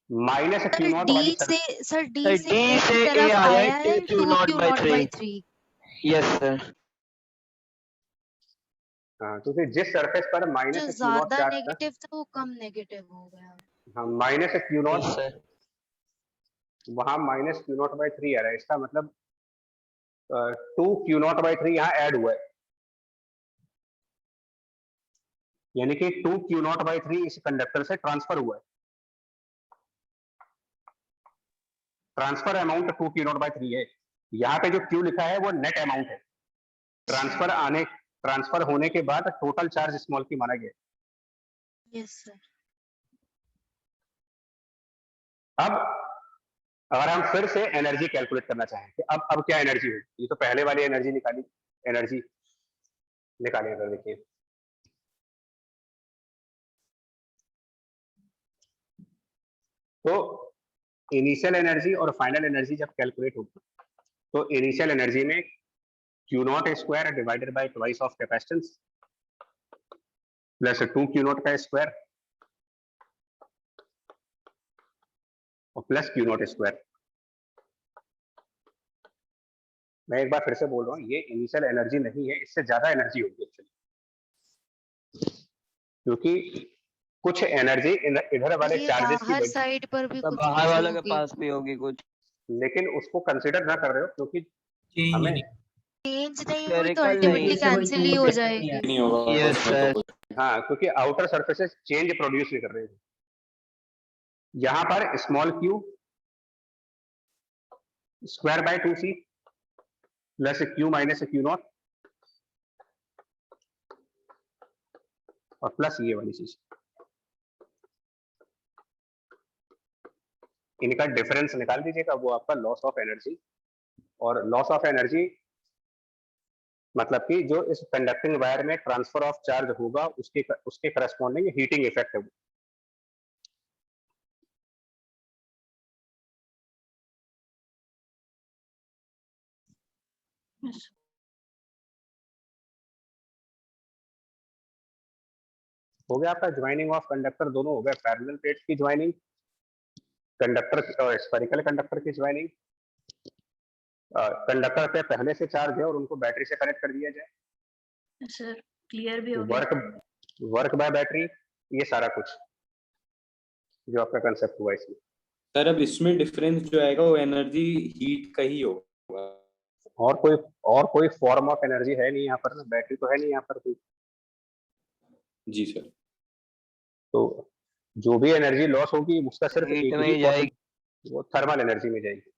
माइनस क्यू नॉट वाली
डी से, सर डी
सर
से
डी
ए
से
की
ए
तरफ
आया
आया
है
है
2
2
not
Q
by
not
3।
By 3।
Yes sir.
हाँ, क्योंकि जिस सरफेस पर
जो
माइनस क्यू नॉट
ज्यादा
चार्ज था,
नेगेटिव था वो कम नेगेटिव हो गया।
हाँ minus Q naught,
yes sir.
वहां माइनस क्यू नॉट बाई 3 आ रहा है। इसका मतलब 2 क्यू नॉट बाई 3 यहाँ ऐड हुआ है, यानी कि 2 क्यू नॉट बाई 3 इस कंडक्टर से ट्रांसफर हुआ है। Transfer amount 2 Q not by 3 है। यहाँ पे जो क्यू लिखा है वो नेट अमाउंट है, ट्रांसफर होने के बाद टोटल चार्ज स्मॉल की माना गया।
Yes sir.
अब अगर हम फिर से एनर्जी कैलकुलेट करना चाहें कि अब क्या एनर्जी है, ये तो पहले वाली एनर्जी निकाली, एनर्जी निकालें अगर, देखिए तो इनिशियल एनर्जी और फाइनल एनर्जी जब कैलकुलेट होगी, तो इनिशियल एनर्जी में Q naught square divided by twice of capacitance plus 2 Q not का स्क्वायर और प्लस क्यू नॉट स्क्वायर। मैं एक बार फिर से बोल रहा हूँ, ये इनिशियल एनर्जी नहीं है, इससे ज्यादा एनर्जी होगी एक्चुअली, क्योंकि कुछ एनर्जी इधर वाले
ये
चार्जेस की
बाहर साइड पर भी कुछ
बाहर
बची
वाले के
होगी,
पास भी होगी कुछ।
लेकिन उसको कंसीडर ना कर रहे हो क्योंकि
चेंज
हमें
नहीं।
चेंज नहीं हुई तो
Spherical
अल्टीमेटली
नहीं।
कैंसिल ही हो जाएगी।
नहीं होगा
यस
उसमें तो
सर।
कुछ।
हाँ, क्योंकि आउटर सरफेसेस चेंज प्रोड्यूस नहीं कर रहे हैं। यहाँ पर small Q square by 2c plus Q minus Q naught और प्लस ये वाली चीज, इनका डिफरेंस निकाल दीजिएगा, वो आपका लॉस ऑफ एनर्जी। और लॉस ऑफ एनर्जी मतलब कि जो इस कंडक्टिंग वायर में ट्रांसफर ऑफ चार्ज होगा उसके करस्पॉन्डिंग हीटिंग इफेक्ट है वो। हो गया आपका ज्वाइनिंग ऑफ कंडक्टर, दोनों हो गए, पैरेलल प्लेट की ज्वाइनिंग, कंडक्टर और स्फेरिकल कंडक्टर की ज्वाइनिंग। कंडक्टर पे पहले से चार्ज है और उनको बैटरी से कनेक्ट कर दिया जाए।
सर क्लियर भी हो गया।
वर्क बाय बैटरी, ये सारा कुछ जो आपका कंसेप्ट हुआ इसमें।
सर अब इसमें डिफरेंस जो आएगा वो एनर्जी हीट का ही होगा।
और कोई फॉर्म ऑफ एनर्जी है नहीं यहाँ पर ना, बैटरी तो है नहीं यहाँ पर कोई।
जी सर।
तो जो भी एनर्जी लॉस होगी उसका सिर्फ
हीट
एक
में
ही
ही जाएगी।
वो थर्मल एनर्जी में जाएगी।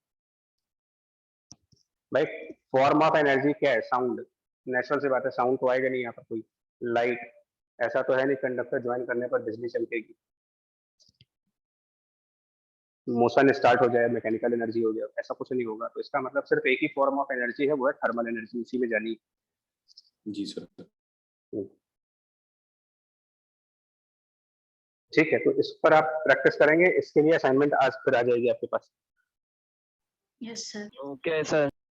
भाई फॉर्म ऑफ एनर्जी क्या है? साउंड, नेचुरल सी बात है, साउंड तो आएगा नहीं यहाँ पर कोई। लाइट, ऐसा तो है नहीं कंडक्टर ज्वाइन करने पर बिजली चमकेगी। मोशन स्टार्ट हो जाए, मैकेनिकल एनर्जी हो गया, ऐसा कुछ नहीं होगा। तो इसका मतलब सिर्फ एक ही फॉर्म ऑफ एनर्जी है, वो है थर्मल एनर्जी, उसी में जानी।
जी सर।
ठीक है, तो इस पर आप प्रैक्टिस करेंगे, इसके लिए असाइनमेंट आज फिर आ जाएगी आपके पास।
Yes sir.
Okay sir.